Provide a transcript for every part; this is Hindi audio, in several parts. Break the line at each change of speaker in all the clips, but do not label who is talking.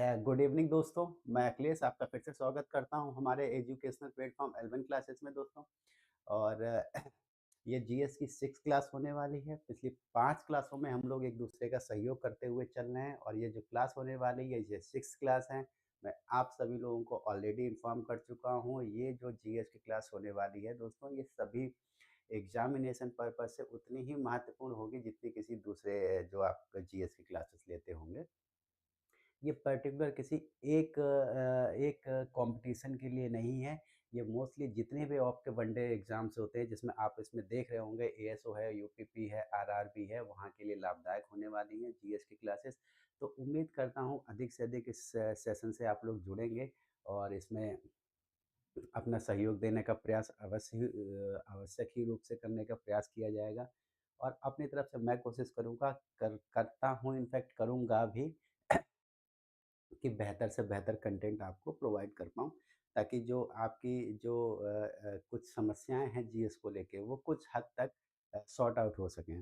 गुड इवनिंग दोस्तों। मैं अखिलेश आपका फिर से स्वागत करता हूं हमारे एजुकेशनल प्लेटफॉर्म एल्वन क्लासेस में दोस्तों। और ये जीएस की 6 क्लास होने वाली है। पिछली 5 क्लासों में हम लोग एक दूसरे का सहयोग करते हुए चल रहे हैं और ये जो क्लास होने वाली है ये 6 क्लास है। मैं आप सभी लोगों को ऑलरेडी इन्फॉर्म कर चुका हूँ। ये जो जीएस की क्लास होने वाली है दोस्तों, ये सभी एग्जामिनेशन पर्पज से उतनी ही महत्वपूर्ण होगी जितनी किसी दूसरे जो आप जीएस की क्लासेस लेते होंगे। ये पर्टिकुलर किसी एक कंपटीशन के लिए नहीं है। ये मोस्टली जितने भी आपके वनडे एग्ज़ाम्स होते हैं जिसमें आप इसमें देख रहे होंगे, एएसओ है, यूपीपी है, आरआरबी है, वहाँ के लिए लाभदायक होने वाली हैं जीएस की क्लासेस। तो उम्मीद करता हूँ अधिक से अधिक इस सेशन से आप लोग जुड़ेंगे और इसमें अपना सहयोग देने का प्रयास आवश्यक ही रूप से करने का प्रयास किया जाएगा। और अपनी तरफ से मैं कोशिश करूँगा, करता हूँ, इनफैक्ट करूँगा भी कि बेहतर से बेहतर कंटेंट आपको प्रोवाइड कर पाऊँ, ताकि जो आपकी जो कुछ समस्याएँ हैं जीएस को लेके वो कुछ हद तक सॉर्ट आउट हो सकें।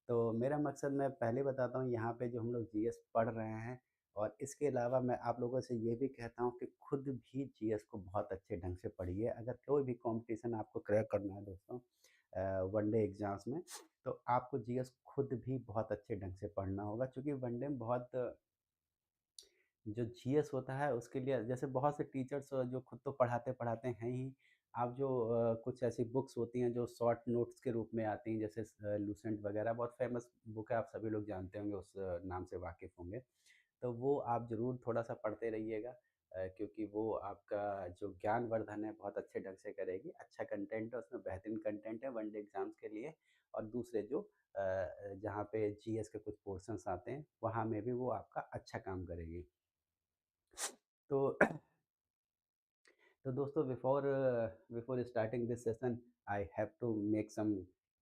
तो मेरा मकसद मैं पहले बताता हूँ, यहाँ पे जो हम लोग जीएस पढ़ रहे हैं और इसके अलावा मैं आप लोगों से ये भी कहता हूँ कि खुद भी जीएस को बहुत अच्छे ढंग से पढ़िए। अगर कोई भी कॉम्पिटिशन आपको क्रैक करना है दोस्तों वनडे एग्ज़ाम्स में, तो आपको जीएस खुद भी बहुत अच्छे ढंग से पढ़ना होगा, क्योंकि वनडे में बहुत जो जीएस होता है उसके लिए जैसे बहुत से टीचर्स जो खुद तो पढ़ाते हैं ही। आप जो कुछ ऐसी बुक्स होती हैं जो शॉर्ट नोट्स के रूप में आती हैं, जैसे लूसेंट वगैरह बहुत फेमस बुक है, आप सभी लोग जानते होंगे, उस नाम से वाकिफ़ होंगे। तो वो आप ज़रूर थोड़ा-सा पढ़ते रहिएगा, क्योंकि वो आपका जो ज्ञानवर्धन है बहुत अच्छे ढंग से करेगी। अच्छा कंटेंट है उसमें, बेहतरीन कंटेंट है वनडे एग्ज़ाम्स के लिए। और दूसरे जो जहाँ पे जीएस के कुछ पोर्शंस आते हैं, वहाँ में भी वो आपका अच्छा काम करेगी। तो तो दोस्तों, before starting this session I have to make some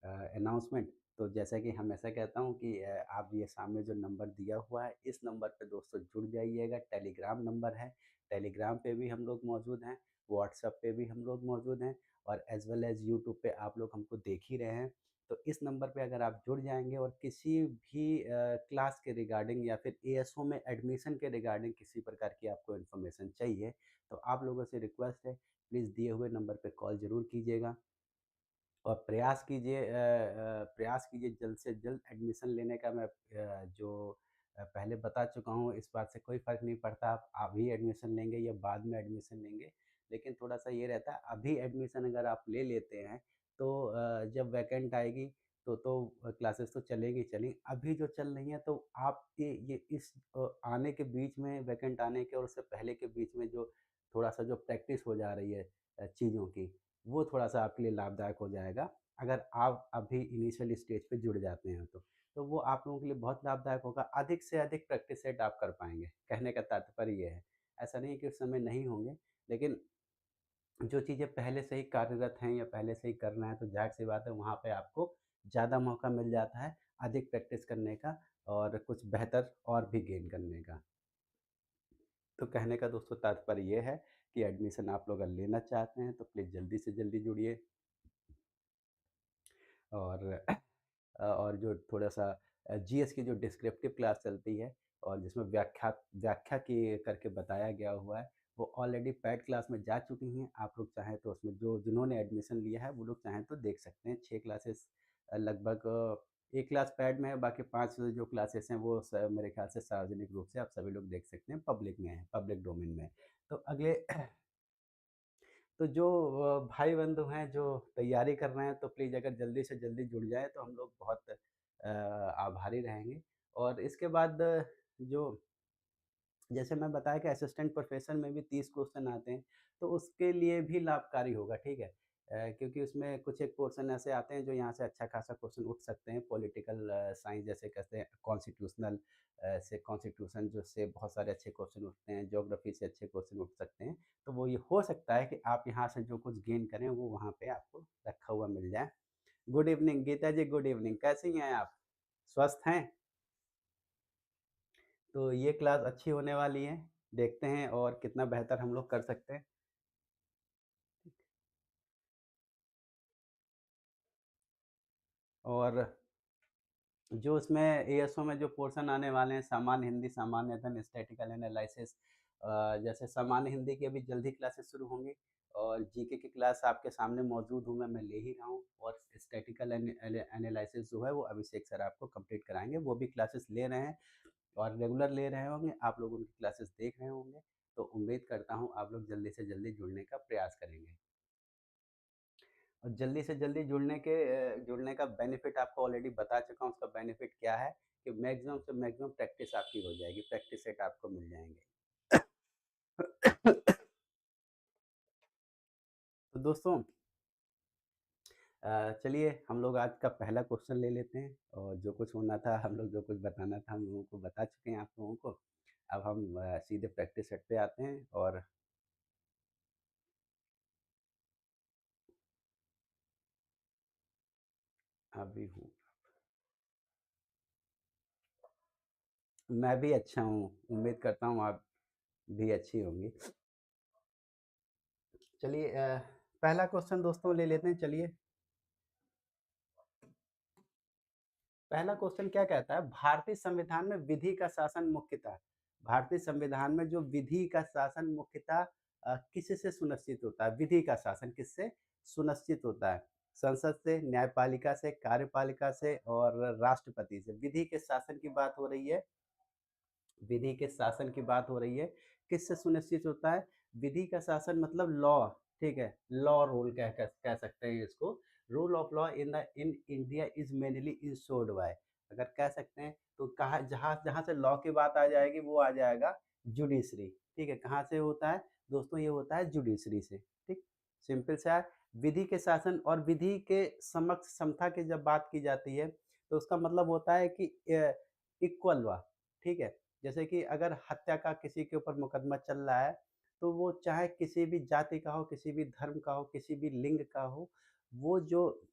announcement. तो जैसा कि हमेशा कहता हूँ कि आप ये सामने जो नंबर दिया हुआ है, इस नंबर पे दोस्तों जुड़ जाइएगा। टेलीग्राम नंबर है, टेलीग्राम पे भी हम लोग मौजूद हैं, व्हाट्सएप पे भी हम लोग मौजूद हैं, और एज वेल एज यूट्यूब पे आप लोग हमको देख ही रहे हैं। तो इस नंबर पे अगर आप जुड़ जाएंगे और किसी भी क्लास के रिगार्डिंग या फिर एएसओ में एडमिशन के रिगार्डिंग किसी प्रकार की आपको इन्फॉर्मेशन चाहिए, तो आप लोगों से रिक्वेस्ट है, प्लीज़ दिए हुए नंबर पे कॉल ज़रूर कीजिएगा और प्रयास कीजिए जल्द से जल्द एडमिशन लेने का। मैं पहले बता चुका हूँ, इस बात से कोई फ़र्क नहीं पड़ता आप अभी एडमिशन लेंगे या बाद में एडमिशन लेंगे। लेकिन थोड़ा-सा ये रहता है, अभी एडमिशन अगर आप ले लेते हैं तो जब वैकेंट आएगी तो क्लासेस तो चलेंगी ही चलेंगी। अभी जो चल रही हैं तो आपके ये इस आने के बीच में, वैकेंट आने के और उससे पहले के बीच में जो थोड़ा-सा जो प्रैक्टिस हो जा रही है चीज़ों की, वो थोड़ा-सा आपके लिए लाभदायक हो जाएगा, अगर आप अभी इनिशियल स्टेज पे जुड़ जाते हैं तो। तो वो आप लोगों के लिए बहुत लाभदायक होगा, अधिक से अधिक प्रैक्टिस सेट आप कर पाएँगे, कहने का तात्पर्य ये है। ऐसा नहीं है कि उस समय नहीं होंगे, लेकिन जो चीज़ें पहले से ही कार्यरत हैं या पहले से ही करना है, तो ज़ाहिर-सी बात है वहाँ पे आपको ज़्यादा मौका मिल जाता है अधिक प्रैक्टिस करने का और कुछ बेहतर और भी गेन करने का। तो कहने का दोस्तों तात्पर्य ये है कि एडमिशन आप लोग अगर लेना चाहते हैं तो प्लीज़ जल्दी से जल्दी जुड़िए। और और जो थोड़ा-सा जीएस की जो डिस्क्रिप्टिव क्लास चलती है और जिसमें व्याख्या की करके बताया गया हुआ है, वो ऑलरेडी पेड क्लास में जा चुकी हैं। आप लोग चाहें तो उसमें जो जिन्होंने एडमिशन लिया है, वो लोग चाहें तो देख सकते हैं। 6 क्लासेस लगभग 1 क्लास पेड में है, बाकी 5 जो क्लासेस हैं वो मेरे ख्याल से सार्वजनिक रूप से आप सभी लोग देख सकते हैं, पब्लिक में है, पब्लिक डोमेन में है। तो अगले तो जो भाई-बंधु हैं जो तैयारी कर रहे हैं, तो प्लीज़ अगर जल्दी से जल्दी जुड़ जाएँ तो हम लोग बहुत आभारी रहेंगे। और इसके बाद जो जैसे मैं बताया कि असिस्टेंट प्रोफ़ेसर में भी 30 क्वेश्चन आते हैं, तो उसके लिए भी लाभकारी होगा, ठीक है? क्योंकि उसमें कुछ एक पोर्शन ऐसे आते हैं जो यहाँ से अच्छा खासा क्वेश्चन उठ सकते हैं। पॉलिटिकल साइंस जैसे कहते हैं, कॉन्स्टिट्यूशनल से कॉन्स्टिट्यूशन जो से बहुत सारे अच्छे क्वेश्चन उठते हैं, ज्योग्राफ़ी से अच्छे क्वेश्चन उठ सकते हैं। तो वो ये हो सकता है कि आप यहाँ से जो कुछ गेन करें, वो वहाँ पे आपको रखा हुआ मिल जाए। गुड इवनिंग गीता जी, गुड इवनिंग, कैसी हैं आप? स्वस्थ हैं? तो ये क्लास अच्छी होने वाली है, देखते हैं और कितना बेहतर हम लोग कर सकते हैं। और जो उसमें एएसओ में जो पोर्शन आने वाले हैं, सामान्य हिंदी, सामान्य अध्ययन, स्टैटिकल एनालिसिस, जैसे सामान्य हिंदी की अभी जल्दी क्लासेस शुरू होंगी, और जीके की क्लास आपके सामने मौजूद हूँ मैं ले ही रहा हूँ, और स्टैटिकल एनालिसिस जो है वो अभिषेक सर आपको कंप्लीट कराएंगे, वो भी क्लासेस ले रहे हैं और रेगुलर ले रहे होंगे, आप लोग उनकी क्लासेस देख रहे होंगे। तो उम्मीद करता हूँ आप लोग जल्दी से जल्दी जुड़ने का प्रयास करेंगे। और जल्दी से जल्दी जुड़ने का बेनिफिट आपको ऑलरेडी बता चुका हूँ, उसका बेनिफिट क्या है कि मैक्सिमम से मैक्सिमम प्रैक्टिस आपकी हो जाएगी, प्रैक्टिस सेट आपको मिल जाएंगे। तो दोस्तों, चलिए हम लोग आज का पहला क्वेश्चन ले लेते हैं, और जो कुछ होना था, हम लोग जो कुछ बताना था हम लोगों को बता चुके हैं आप लोगों को। अब हम सीधे प्रैक्टिस सेट पे आते हैं, और अभी हूँ, मैं भी अच्छा हूँ, उम्मीद करता हूँ आप भी अच्छी होंगी। चलिए पहला क्वेश्चन दोस्तों ले लेते हैं। चलिए, पहला क्वेश्चन क्या कहता है, भारतीय संविधान में विधि का शासन मुख्यतः, भारतीय संविधान में जो विधि का शासन मुख्यतः किससे सुनिश्चित होता है, विधि का शासन किससे सुनिश्चित होता है, संसद से, न्यायपालिका से, कार्यपालिका से, और राष्ट्रपति से। विधि के शासन की बात हो रही है, विधि के शासन की बात हो रही है, किससे सुनिश्चित होता है, विधि का शासन मतलब लॉ, ठीक है, लॉ रूल कह सकते हैं इसको। Rule of law in India is mainly ensured by, अगर कह सकते हैं तो कहा, जहाँ जहाँ से लॉ की बात आ जाएगी वो आ जाएगा जुडिशरी, ठीक है, कहाँ से होता है दोस्तों, ये होता है जुडिशरी से, ठीक। सिंपल सा है। विधि के शासन और विधि के समक्ष समता की जब बात की जाती है, तो उसका मतलब होता है कि इक्वल लॉ, ठीक है। जैसे कि अगर हत्या का किसी के ऊपर मुकदमा चल रहा है, तो वो चाहे किसी भी जाति का हो, किसी भी धर्म का हो, किसी भी लिंग का हो, वो जो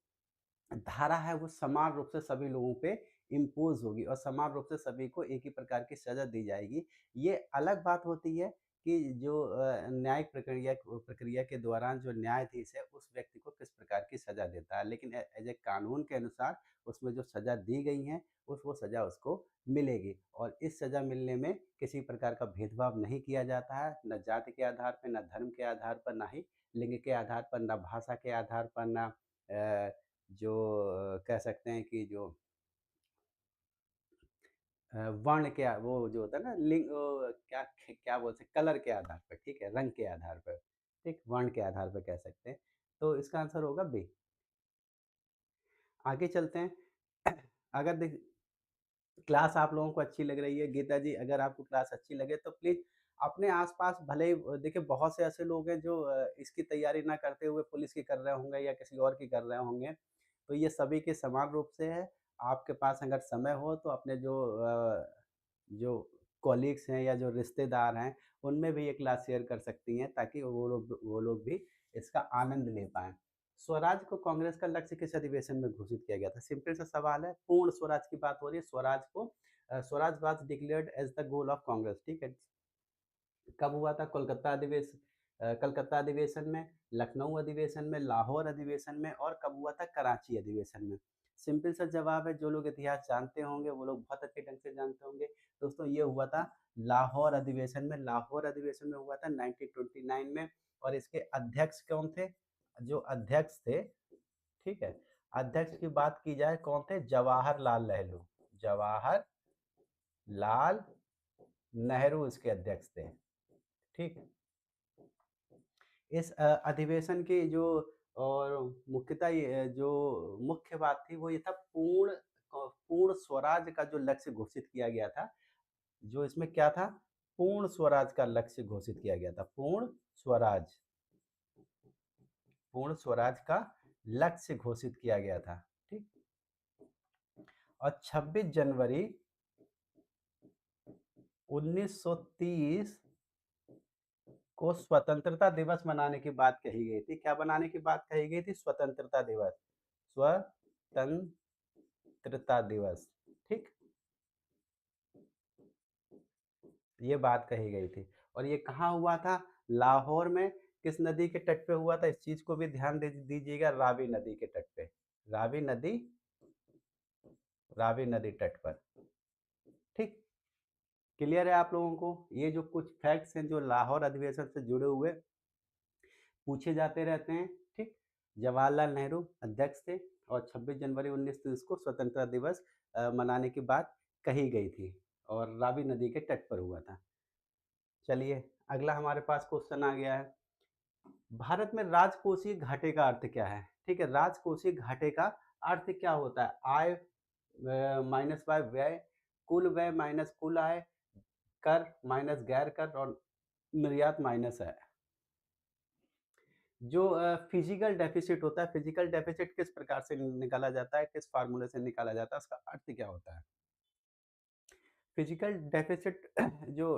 धारा है वो समान रूप से सभी लोगों पे इम्पोज होगी, और समान रूप से सभी को एक ही प्रकार की सजा दी जाएगी। ये अलग बात होती है कि जो न्यायिक प्रक्रिया प्रक्रिया के दौरान जो न्यायाधीश है उस व्यक्ति को किस प्रकार की सजा देता है, लेकिन एज ए कानून के अनुसार उसमें जो सजा दी गई है उस वो सजा उसको मिलेगी, और इस सजा मिलने में किसी प्रकार का भेदभाव नहीं किया जाता है, न जाति के आधार पर, न धर्म के आधार पर, ना ही लिंग के आधार पर, न भाषा के आधार पर, न जो कह सकते हैं कि जो वर्ण के वो जो होता है ना, लिंग क्या क्या बोलते हैं, कलर के आधार पर, ठीक है, रंग के आधार पर, ठीक, वर्ण के आधार पर कह सकते हैं। तो इसका आंसर होगा बी। आगे चलते हैं। अगर देख क्लास आप लोगों को अच्छी लग रही है, गीता जी अगर आपको क्लास अच्छी लगे तो प्लीज़ अपने आस-पास, भले ही देखिए बहुत से ऐसे लोग हैं जो इसकी तैयारी ना करते हुए पुलिस की कर रहे होंगे या किसी और की कर रहे होंगे, तो ये सभी के समान रूप से है। आपके पास अगर समय हो तो अपने जो कॉलीग्स हैं या जो रिश्तेदार हैं, उनमें भी ये क्लास शेयर कर सकती हैं, ताकि वो लोग भी इसका आनंद ले पाएँ। स्वराज को कांग्रेस का लक्ष्य किस अधिवेशन में घोषित किया गया था? सिंपल सा सवाल है, पूर्ण स्वराज की बात हो रही है, स्वराज को swaraj was declared as the goal of Congress, ठीक है। कब हुआ था? कलकत्ता अधिवेशन में, लखनऊ अधिवेशन में, लाहौर अधिवेशन में, और कब हुआ था? कराची अधिवेशन में। सिंपल सा जवाब है, जो लोग इतिहास जानते होंगे वो लोग बहुत अच्छे ढंग से जानते होंगे। दोस्तों ये हुआ था लाहौर अधिवेशन में, लाहौर अधिवेशन में हुआ था 1929 में, और इसके अध्यक्ष कौन थे? जो अध्यक्ष थे, ठीक है, अध्यक्ष की बात की जाए कौन थे? जवाहरलाल नेहरू, जवाहर लाल नेहरू इसके अध्यक्ष थे, ठीक। इस अधिवेशन की जो और मुख्यतः ये जो मुख्य बात थी वो ये था, पूर्ण स्वराज का जो लक्ष्य घोषित किया गया था, जो इसमें क्या था, पूर्ण स्वराज का लक्ष्य घोषित किया गया था, स्वराज पूर्ण स्वराज का लक्ष्य घोषित किया गया था, ठीक। और 26 जनवरी 1930 को स्वतंत्रता दिवस मनाने की बात कही गई थी। क्या बनाने की बात कही गई थी? स्वतंत्रता दिवस, स्वतंत्रता दिवस, ठीक, ये बात कही गई थी। और ये कहाँ हुआ था? लाहौर में। किस नदी के तट पे हुआ था? इस चीज को भी ध्यान दे दीजिएगा, रावी नदी के तट पे, रावी नदी रावी नदी तट पर। ठीक, क्लियर है आप लोगों को? ये जो कुछ फैक्ट्स हैं जो लाहौर अधिवेशन से जुड़े हुए पूछे जाते रहते हैं। ठीक, जवाहरलाल नेहरू अध्यक्ष थे और 26 जनवरी 1930 को स्वतंत्रता दिवस मनाने की बात कही गई थी और रावी नदी के तट पर हुआ था। चलिए, अगला हमारे पास क्वेश्चन आ गया है। भारत में राजकोषीय घाटे का अर्थ क्या है? ठीक है, राजकोषीय घाटे का अर्थ क्या होता है? आय माइनस बाय व्यय, कुल व्यय माइनस कुल आय, कर माइनस गैर कर और निर्यात माइनस है। जो फिजिकल डेफिसिट होता है, फिजिकल डेफिसिट किस प्रकार से निकाला जाता है, किस फार्मूले से निकाला जाता है, उसका अर्थ क्या होता है? फिजिकल डेफिसिट जो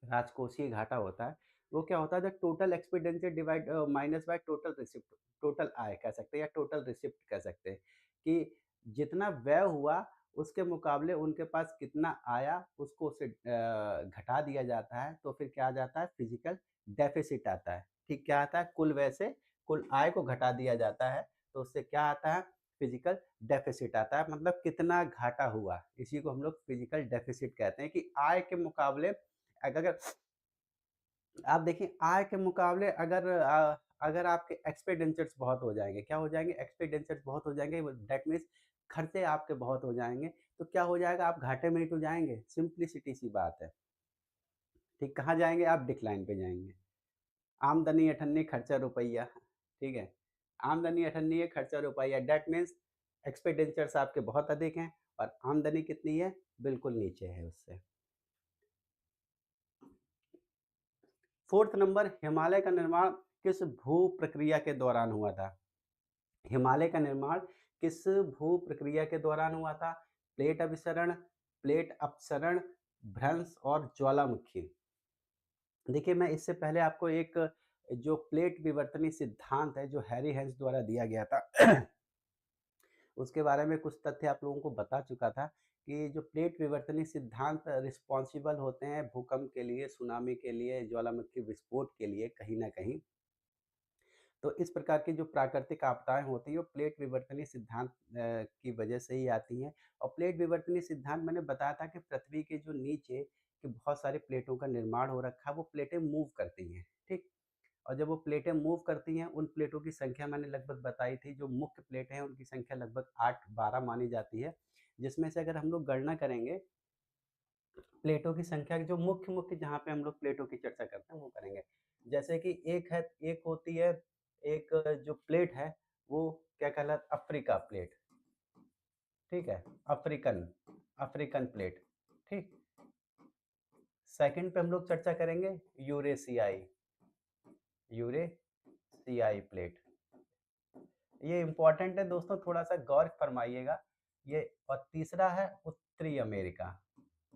राजकोषीय घाटा होता है, वो क्या होता है? The total expenditure divide minus by total receipt, total आय कह सकते हैं या टोटल रिसिप्ट कह सकते हैं कि जितना व्यय हुआ उसके मुकाबले उनके पास कितना आया उसको उससे घटा दिया जाता है, तो फिर क्या आ जाता है? फिजिकल डेफिसिट आता है। ठीक, क्या आता है? कुल व्यय से कुल आय को घटा दिया जाता है, तो उससे क्या आता है? फिजिकल डेफिसिट आता है, मतलब कितना घाटा हुआ, इसी को हम लोग फिजिकल डेफिसिट कहते हैं कि आय के मुकाबले अगर आप देखिए आय के मुकाबले अगर आपके एक्सपेंडिचर्स बहुत हो जाएँगे, क्या हो जाएँगे? एक्सपेंडिचर्स बहुत हो जाएँगे, दैट मीन्स खर्चे आपके बहुत हो जाएँगे, तो क्या हो जाएगा? आप घाटे में ही तो जाएँगे, सिंपलीसिटी सी बात है। ठीक, कहाँ जाएँगे? आप डिक्लाइन पे जाएँगे। आमदनी अठन्नी खर्चा रुपया, ठीक है? आमदनी अठन्नी है, खर्चा रुपया, दैट मीन्स एक्सपेंडिचर्स आपके बहुत अधिक हैं और आमदनी कितनी है? बिल्कुल नीचे है उससे। 4th नंबर, हिमालय का निर्माण किस भू प्रक्रिया के दौरान हुआ था? हिमालय का निर्माण किस भू प्रक्रिया के दौरान हुआ था? प्लेट अभिसरण, प्लेट अपसरण, भ्रंश और ज्वालामुखी। देखिए, मैं इससे पहले आपको एक जो प्लेट विवर्तनी सिद्धांत है, जो हैरी हेंस द्वारा दिया गया था उसके बारे में कुछ तथ्य आप लोगों को बता चुका था कि जो प्लेट विवर्तनी सिद्धांत रिस्पॉन्सिबल होते हैं भूकंप के लिए, सुनामी के लिए, ज्वालामुखी विस्फोट के लिए कहीं न कहीं। तो इस प्रकार की जो प्राकृतिक आपदाएँ होती हैं, वो प्लेट विवर्तनीय सिद्धांत की वजह से ही आती हैं और प्लेट विवर्तनीय सिद्धांत मैंने बताया था कि पृथ्वी के जो नीचे की बहुत सारी प्लेटों का निर्माण हो रखा है, वो प्लेटें मूव करती हैं, ठीक? और जब वो प्लेटें मूव करती हैं, उन प्लेटों की संख्या मैंने लगभग बताई थी, जो मुख्य प्लेटें हैं, उनकी संख्या लगभग 8-12 मानी जाती है, जिसमें से अगर हम लोग गणना करेंगे प्लेटों की संख्या जो मुख्य-मुख्य जहाँ पे हम लोग प्लेटों की चर्चा करते हैं वो करेंगे। जैसे कि एक होती है एक जो प्लेट है वो क्या कहलाता अफ्रीका प्लेट, ठीक है? अफ्रीकन अफ्रीकन प्लेट, ठीक? सेकंड पे हम लोग चर्चा करेंगे यूरेशियाई यूरेशियाई प्लेट। ये इम्पोर्टेंट है दोस्तों, थोड़ा-सा गौर फरमाइएगा। ये और तीसरा है उत्तरी अमेरिका,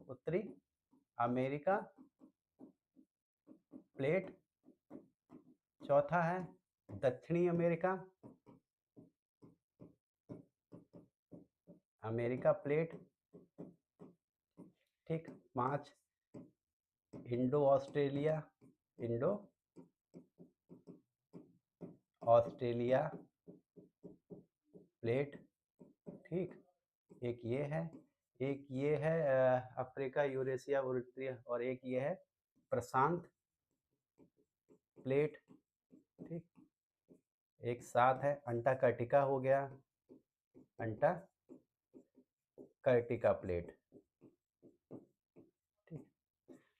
उत्तरी अमेरिका प्लेट। चौथा है दक्षिणी अमेरिका अमेरिका प्लेट, ठीक। 5 Indo Australia Indo Australia plate, ठीक। एक ये है अफ्रीका, यूरेशिया, उत्तरी और एक ये है प्रशांत प्लेट, ठीक। एक साथ है अंटार्कटिका हो गया, अंटार्कटिका प्लेट, ठीक।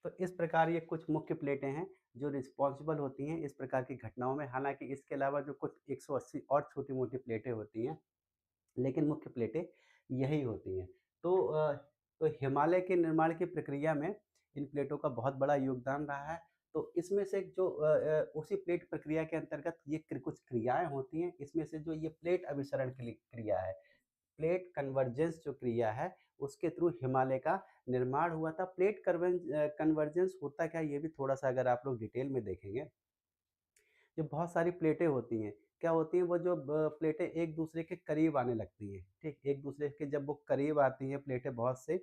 तो इस प्रकार ये कुछ मुख्य प्लेटें हैं जो रिस्पॉन्सिबल होती हैं इस प्रकार की घटनाओं में। हालांकि इसके अलावा जो कुछ 180 और छोटी मोटी प्लेटें होती हैं, लेकिन मुख्य प्लेटें यही होती हैं। तो तो हिमालय के निर्माण की प्रक्रिया में इन प्लेटों का बहुत बड़ा योगदान रहा है। तो इसमें से जो उसी प्लेट प्रक्रिया के अंतर्गत ये कुछ क्रियाएं होती हैं, इसमें से जो ये प्लेट अभिसरण की क्रिया है, प्लेट कन्वर्जेंस जो क्रिया है, उसके थ्रू हिमालय का निर्माण हुआ था। प्लेट कन्वर्जेंस होता क्या है, ये भी थोड़ा-सा अगर आप लोग डिटेल में देखेंगे, जो बहुत सारी प्लेटें होती हैं, क्या होती हैं वो जो प्लेटें एक-दूसरे के करीब आने लगती हैं, ठीक? एक-दूसरे के जब वो करीब आती हैं प्लेटें बहुत से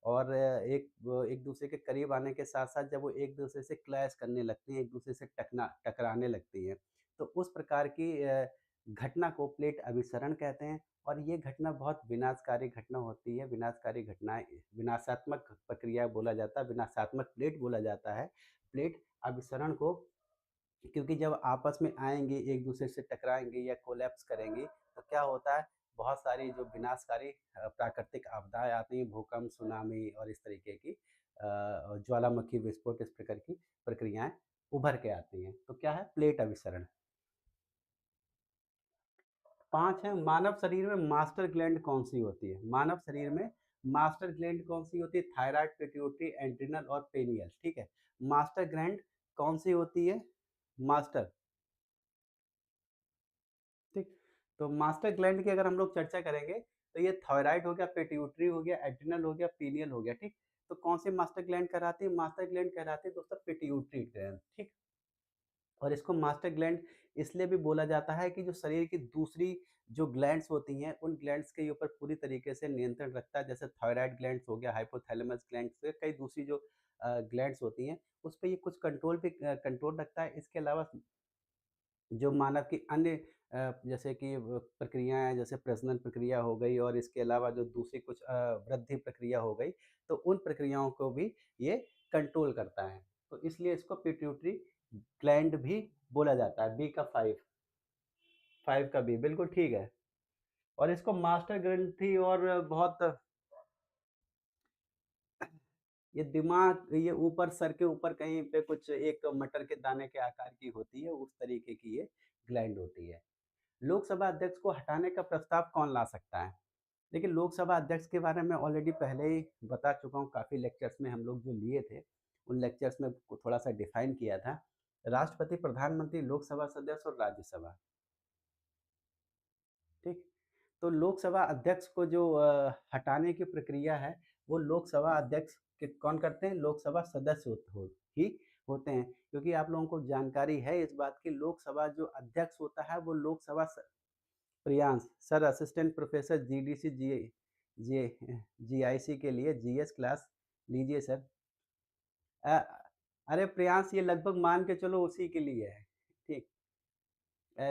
और एक-दूसरे के करीब आने के साथ-साथ जब वो एक-दूसरे से क्लैश करने लगती हैं, एक-दूसरे से टकराने लगती हैं, तो उस प्रकार की घटना को प्लेट अभिसरण कहते हैं और ये घटना बहुत विनाशकारी घटना होती है। विनाशकारी घटनाएँ विनाशात्मक प्रक्रिया बोला जाता है, विनाशात्मक प्लेट बोला जाता है। प्लेट अभिसरण को क्योंकि जब आपस में आएँगे, एक-दूसरे से टकराएँगे या कोलैप्स करेंगी, तो क्या होता है, बहुत सारी जो विनाशकारी प्राकृतिक आपदाएँ आती हैं, भूकंप, सुनामी और इस तरीके की ज्वालामुखी विस्फोट, इस प्रकार की प्रक्रियाएँ उभर के आती हैं। तो क्या है, प्लेट अभिसरण। 5 है, मानव शरीर में मास्टर ग्लैंड कौन-सी होती है? मानव शरीर में मास्टर ग्लैंड कौन-सी होती है? थायरॉइड, पिट्यूटरी, एड्रिनल और पेनियल, ठीक है? मास्टर ग्लैंड कौन-सी होती है? मास्टर, ठीक। तो मास्टर ग्लैंड की अगर हम लोग चर्चा करेंगे, तो ये थायरॉइड हो गया, पिट्यूटरी हो गया, एड्रिनल हो गया, पीनियल हो गया, ठीक। तो कौन सी मास्टर ग्लैंड कहलाती है? मास्टर ग्लैंड कहलाती है दोस्तों पिट्यूटरी ग्लैंड, ठीक। और इसको मास्टर ग्लैंड इसलिए भी बोला जाता है कि जो शरीर की दूसरी जो ग्लैंड्स होती हैं, उन ग्लैंड्स के ऊपर पूरी तरीके से नियंत्रण रखता है। जैसे थायरॉइड ग्लैंड्स हो गया, हाइपोथैलेमस ग्लैंड्स हो गया, कई दूसरी जो ग्लैंड्स होती हैं, उस पे ये कुछ कंट्रोल रखता है। इसके अलावा जो मानव की अन्य जैसे कि प्रक्रियाएँ जैसे प्रजनन प्रक्रिया हो गई और इसके अलावा जो दूसरी कुछ वृद्धि प्रक्रिया हो गई, तो उन प्रक्रियाओं को भी ये कंट्रोल करता है। तो इसलिए इसको पिट्यूटरी ग्लैंड भी बोला जाता है। बी का 5 का बी, बिल्कुल ठीक है। और इसको मास्टर ग्रंथि और बहुत ये दिमाग ये ऊपर सर के ऊपर कहीं पे कुछ एक मटर के दाने के आकार की होती है, उस तरीके की ये ग्लैंड होती है। लोकसभा अध्यक्ष को हटाने का प्रस्ताव कौन ला सकता है? देखिए, लोकसभा अध्यक्ष के बारे में ऑलरेडी पहले ही बता चुका हूँ, काफ़ी लेक्चर्स में हम लोग जो लिए थे, उन लेक्चर्स में को थोड़ा-सा डिफाइन किया था। राष्ट्रपति, प्रधानमंत्री, लोकसभा सदस्य और राज्यसभा, ठीक? तो लोकसभा अध्यक्ष को जो हटाने की प्रक्रिया है, वो लोकसभा अध्यक्ष के कौन करते हैं? लोकसभा सदस्य ही होते हैं। क्योंकि आप लोगों को जानकारी है इस बात की, लोकसभा जो अध्यक्ष होता है, वो Lok Sabha Priyansh sir assistant professor GDC G GIC के लिए जीएस क्लास लीजिए सर। अ, अरे प्रियांश, ये लगभग मान के चलो उसी के लिए है, ठीक।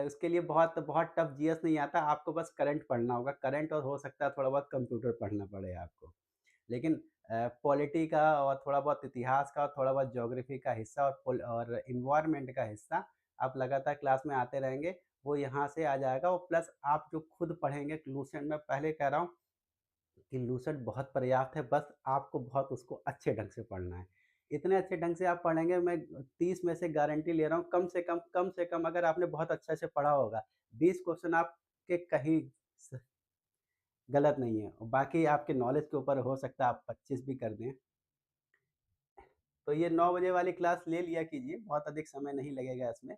उसके लिए बहुत बहुत टफ जीएस नहीं आता, आपको बस करंट पढ़ना होगा, करंट और हो सकता है थोड़ा बहुत कंप्यूटर पढ़ना पड़े आपको। लेकिन पॉलिटी का और थोड़ा बहुत इतिहास का और थोड़ा बहुत ज्योग्राफी का हिस्सा और एनवायरनमेंट का हिस्सा आप लगातार क्लास में आते रहेंगे, वो यहाँ से आ जाएगा और प्लस आप जो खुद पढ़ेंगे लूसेंट, मैं पहले कह रहा हूँ कि लूसेंट बहुत पर्याप्त है, बस आपको बहुत उसको अच्छे ढंग से पढ़ना है। इतने अच्छे ढंग से आप पढ़ेंगे, मैं 30 में से गारंटी ले रहा हूँ, कम से कम अगर आपने बहुत अच्छे से पढ़ा होगा, 20 क्वेश्चन आपके कहीं स गलत नहीं है और बाकी आपके नॉलेज के ऊपर हो सकता है आप 25 भी कर दें। तो ये 9 बजे वाली क्लास ले लिया कीजिए, बहुत अधिक समय नहीं लगेगा इसमें,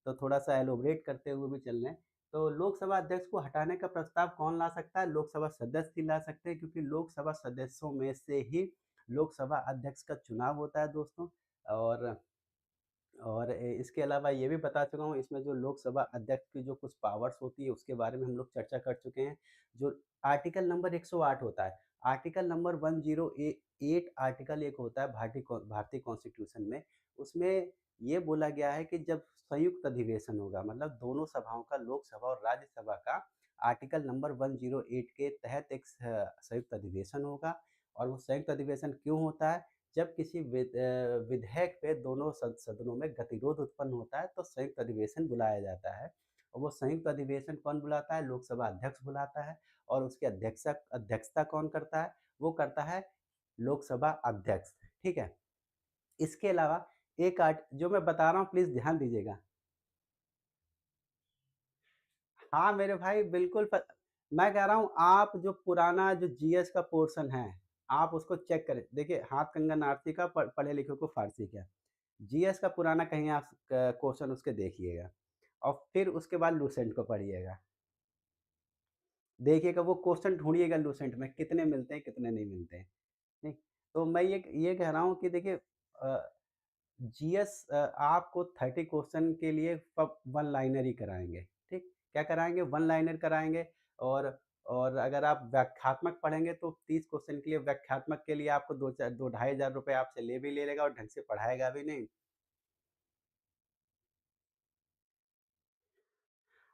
तो थोड़ा-सा एलोबरेट करते हुए भी चल लें। तो लोकसभा अध्यक्ष को हटाने का प्रस्ताव कौन ला सकता है? लोकसभा सदस्य ही ला सकते हैं, क्योंकि लोकसभा सदस्यों में से ही लोकसभा अध्यक्ष का चुनाव होता है दोस्तों। और इसके अलावा ये भी बता चुका हूँ, इसमें जो लोकसभा अध्यक्ष की जो कुछ पावर्स होती है उसके बारे में हम लोग चर्चा कर चुके हैं। जो आर्टिकल नंबर 108 होता है, आर्टिकल नंबर 108 आर्टिकल एक होता है भारतीय कॉन्स्टिट्यूशन में, उसमें ये बोला गया है कि जब संयुक्त अधिवेशन होगा, मतलब दोनों सभाओं का, लोकसभा और राज्यसभा का, आर्टिकल नंबर 108 के तहत एक संयुक्त अधिवेशन होगा। और वो संयुक्त अधिवेशन क्यों होता है? जब किसी विधेयक पे दोनों सदनों में गतिरोध उत्पन्न होता है, तो संयुक्त अधिवेशन बुलाया जाता है। और वो संयुक्त अधिवेशन कौन बुलाता है? लोकसभा अध्यक्ष बुलाता है। और उसकी अध्यक्षता कौन करता है? वो करता है लोकसभा अध्यक्ष, ठीक है? इसके अलावा एक आर्ट जो मैं बता रहा हूँ, प्लीज़ ध्यान दीजिएगा। हाँ, मेरे भाई बिल्कुल मैं कह रहा हूँ, आप जो पुराना जो जीएस का पोर्शन है, आप उसको चेक करें। देखिए, हाथ कंगन आरती का पढ़े लिखे को फारसी क्या। जीएस का पुराना कहीं आप क्वेश्चन उसके देखिएगा और फिर उसके बाद लूसेंट को पढ़िएगा। देखिएगा वो क्वेश्चन ढूँढिएगा लूसेंट में कितने मिलते हैं, कितने नहीं मिलते हैं, ठीक? तो मैं ये कह रहा हूँ कि देखिए जीएस आपको 30 क्वेश्चन के लिए वन लाइनर ही कराएँगे, ठीक? क्या कराएँगे? वन लाइनर कराएँगे। और अगर आप व्याख्यात्मक पढ़ेंगे तो 30 क्वेश्चन के लिए व्याख्यात्मक के लिए आपको 2 ढाई हज़ार रुपए आपसे ले लेगा और ढंग से पढ़ाएगा भी नहीं।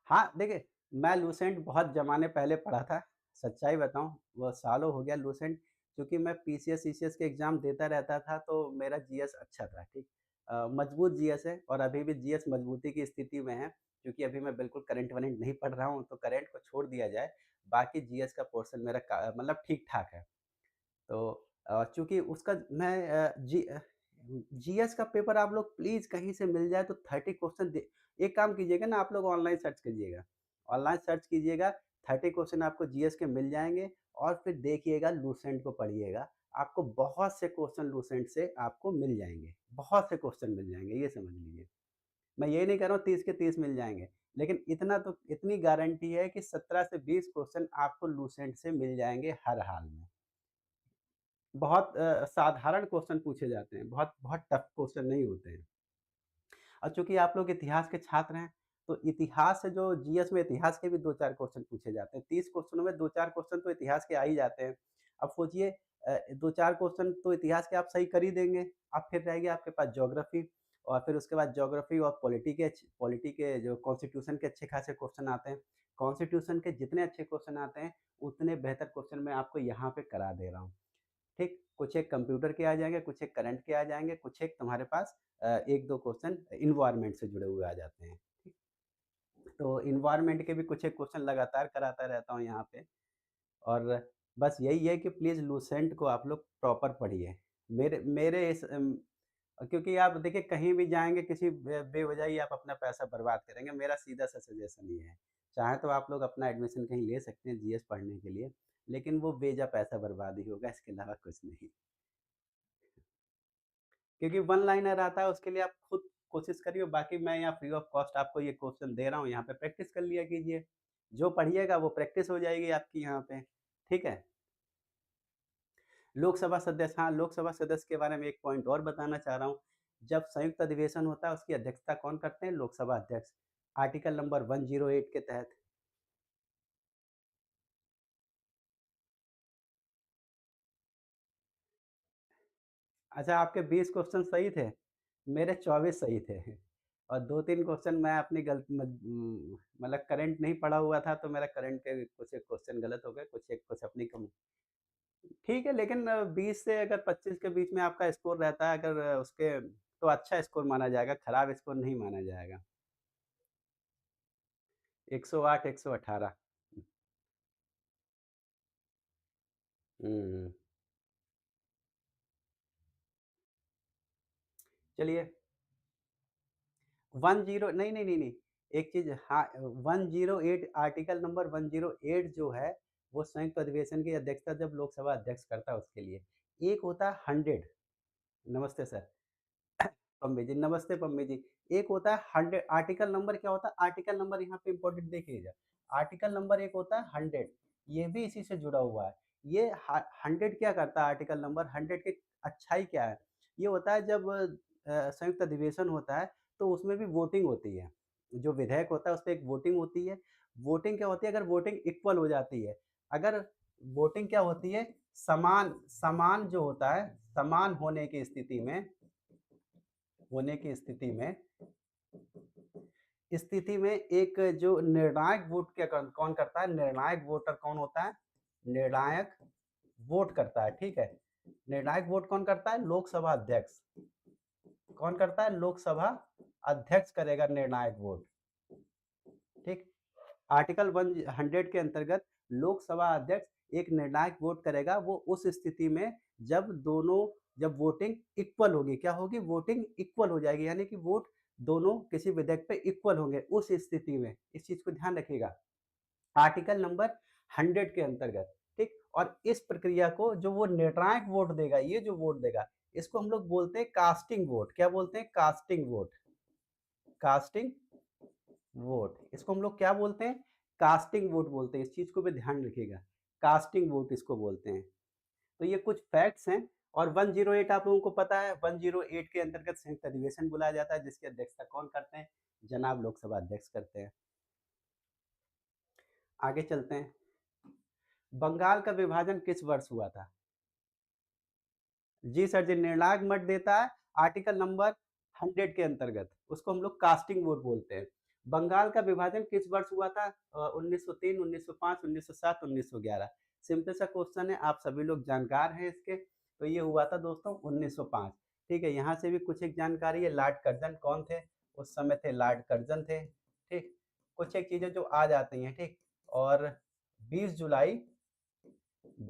हाँ, देखिए मैं लूसेंट बहुत ज़माने पहले पढ़ा था, सच्चाई बताऊँ, वो सालों हो गया लूसेंट, क्योंकि मैं पीसीएस, ईसीएस के एग्ज़ाम देता रहता था, तो मेरा जीएस अच्छा था, ठीक। मज़बूत जीएस है और अभी भी जीएस मज़बूती की स्थिति में है, क्योंकि अभी मैं बिल्कुल करंट-वरेंट नहीं पढ़ रहा हूँ, तो करंट को छोड़ दिया जाए, बाकी जीएस का पोर्शन मेरा का मतलब ठीक-ठाक है। तो चूँकि उसका मैं जीएस का पेपर आप लोग प्लीज़ कहीं से मिल जाए तो 30 क्वेश्चन दे, एक काम कीजिएगा ना, आप लोग ऑनलाइन सर्च कीजिएगा। ऑनलाइन सर्च कीजिएगा, 30 क्वेश्चन आपको जीएस के मिल जाएँगे और फिर देखिएगा लूसेंट को पढ़िएगा। आपको बहुत से क्वेश्चन लूसेंट से आपको मिल जाएँगे, बहुत से क्वेश्चन मिल जाएँगे, ये समझ लीजिए। मैं ये नहीं कह रहा हूँ 30 के 30 मिल जाएँगे, लेकिन इतना तो इतनी गारंटी है कि 17 से 20 क्वेश्चन आपको लूसेंट से मिल जाएँगे हर हाल में। बहुत साधारण क्वेश्चन पूछे जाते हैं, बहुत बहुत टफ क्वेश्चन नहीं होते हैं। और चूँकि आप लोग इतिहास के छात्र हैं, तो इतिहास से जो जीएस में इतिहास के भी 2-4 क्वेश्चन पूछे जाते हैं। 30 क्वेश्चनों में 2-4 क्वेश्चन तो इतिहास के आ ही जाते हैं। अब सोचिए 2-4 क्वेश्चन तो इतिहास के आप सही कर ही देंगे, अब फिर रह गया आपके पास ज्योग्राफी, और फिर उसके बाद ज्योग्राफी और पॉलिटी के जो कॉन्स्टिट्यूशन के अच्छे खासे क्वेश्चन आते हैं। कॉन्स्टिट्यूशन के जितने अच्छे क्वेश्चन आते हैं, उतने बेहतर क्वेश्चन मैं आपको यहाँ पे करा दे रहा हूँ। ठीक, कुछ एक कंप्यूटर के आ जाएँगे, कुछ एक करंट के आ जाएँगे, कुछ एक तुम्हारे पास 1-2 क्वेश्चन एनवायरनमेंट से जुड़े हुए आ जाते हैं। तो एनवायरनमेंट के भी कुछ एक क्वेश्चन लगातार कराता रहता हूँ यहाँ पे, और बस यही है कि प्लीज़ लूसेंट को आप लोग प्रॉपर पढ़िए। मेरे मेरे इस क्योंकि आप देखिए कहीं भी जाएँगे किसी बेवज़ह ही आप अपना पैसा बर्बाद करेंगे, मेरा सीधा-सा सजेशन ये है। चाहे तो आप लोग अपना एडमिशन कहीं ले सकते हैं जीएस पढ़ने के लिए, लेकिन वो बेजा पैसा बर्बाद ही होगा, इसके अलावा कुछ नहीं। क्योंकि वन लाइनर आता है उसके लिए आप खुद कोशिश करिए, बाकी मैं यहाँ फ्री ऑफ कॉस्ट आपको ये क्वेश्चन दे रहा हूँ, यहाँ पे प्रैक्टिस कर लिया कीजिए। जो पढ़िएगा वो प्रैक्टिस हो जाएगी आपकी यहाँ पे, ठीक है? लोकसभा सदस्य, हाँ, लोकसभा सदस्य के बारे में एक पॉइंट और बताना चाह रहा हूँ। जब संयुक्त अधिवेशन होता है उसकी अध्यक्षता कौन करते हैं? लोकसभा अध्यक्ष। आर्टिकल नंबर 108 के तहत। अच्छा, आपके 20 क्वेश्चन सही थे, मेरे 24 सही थे। और 2-3 क्वेश्चन मैं अपनी मतलब करंट नहीं पढ़ा हुआ था, तो मेरा करंट के कुछ एक क्वेश्चन गलत हो गए, कुछ अपनी कम ठीक है, लेकिन 20 से अगर 25 के बीच में आपका स्कोर रहता है, अगर उसके तो अच्छा स्कोर माना जाएगा, खराब स्कोर नहीं माना जाएगा। 108, 118। हुँ, चलिए 10 नहीं, नहीं, नहीं, नहीं। एक चीज़, हाँ, 108 आर्टिकल नंबर 108 जो है, वो संयुक्त अधिवेशन की अध्यक्षता जब लोकसभा अध्यक्ष करता है उसके लिए। एक होता है 100। नमस्ते सर। पम्मी जी, नमस्ते पम्मी जी। एक होता है 100, आर्टिकल नंबर क्या होता है? आर्टिकल नंबर यहाँ पे इम्पोर्टेंट देखिएगा। आर्टिकल नंबर एक होता है 100, ये भी इसी से जुड़ा हुआ है। ये ह 100 क्या करता है आर्टिकल नंबर 100 की अच्छाई क्या है? ये होता है जब संयुक्त अधिवेशन होता है, तो उसमें भी वोटिंग होती है। जो विधेयक होता है उसपे एक वोटिंग होती है। वोटिंग क्या होती है? अगर वोटिंग इक्वल हो जाती है, अगर वोटिंग क्या होती है? समान समान जो होता है, समान होने की स्थिति में एक जो निर्णायक वोट क्या कौन करता है? निर्णायक वोटर कौन होता है? निर्णायक वोट करता है, ठीक है? निर्णायक वोट कौन करता है? लोकसभा अध्यक्ष। कौन करता है? लोकसभा अध्यक्ष करेगा निर्णायक वोट, ठीक? आर्टिकल 100 के अंतर्गत लोकसभा अध्यक्ष एक निर्णायक वोट करेगा, वो उस स्थिति में जब वोटिंग इक्वल होगी, क्या होगी? वोटिंग इक्वल हो जाएगी, यानी कि वोट दोनों किसी विधेयक पे इक्वल होंगे उस स्थिति में, इस चीज को ध्यान रखिएगा। आर्टिकल नंबर 100 के अंतर्गत, ठीक। और इस प्रक्रिया को जो वो निर्णायक वोट देगा, ये जो वोट देगा, इसको हम लोग बोलते हैं कास्टिंग वोट। क्या बोलते हैं? Casting vote. कास्टिंग वोट, इसको हम लोग क्या बोलते हैं? कास्टिंग वोट बोलते हैं। इस चीज को भी ध्यान रखिएगा, कास्टिंग वोट इसको बोलते हैं। तो ये कुछ फैक्ट्स हैं। और 108 आप लोगों को पता है, 108 के अंतर्गत संयुक्त अधिवेशन बुलाया जाता है, जिसकी अध्यक्षता कौन करते हैं? जनाब लोकसभा अध्यक्ष करते हैं। आगे चलते हैं। बंगाल का विभाजन किस वर्ष हुआ था? जी सर जी, निर्णायक मत देता है आर्टिकल नंबर 100 के अंतर्गत, उसको हम लोग कास्टिंग वोट बोलते हैं। बंगाल का विभाजन किस वर्ष हुआ था? 1903, 1905, 1907, 1911। सिंपल सा क्वेश्चन है, आप सभी लोग जानकार हैं इसके। तो ये हुआ था दोस्तों 1905। ठीक है, यहाँ से भी कुछ एक जानकारी है। लॉर्ड कर्जन कौन थे? उस समय थे लॉर्ड कर्जन थे। ठीक, कुछ एक चीजें जो आ जाती हैं। ठीक, और 20 जुलाई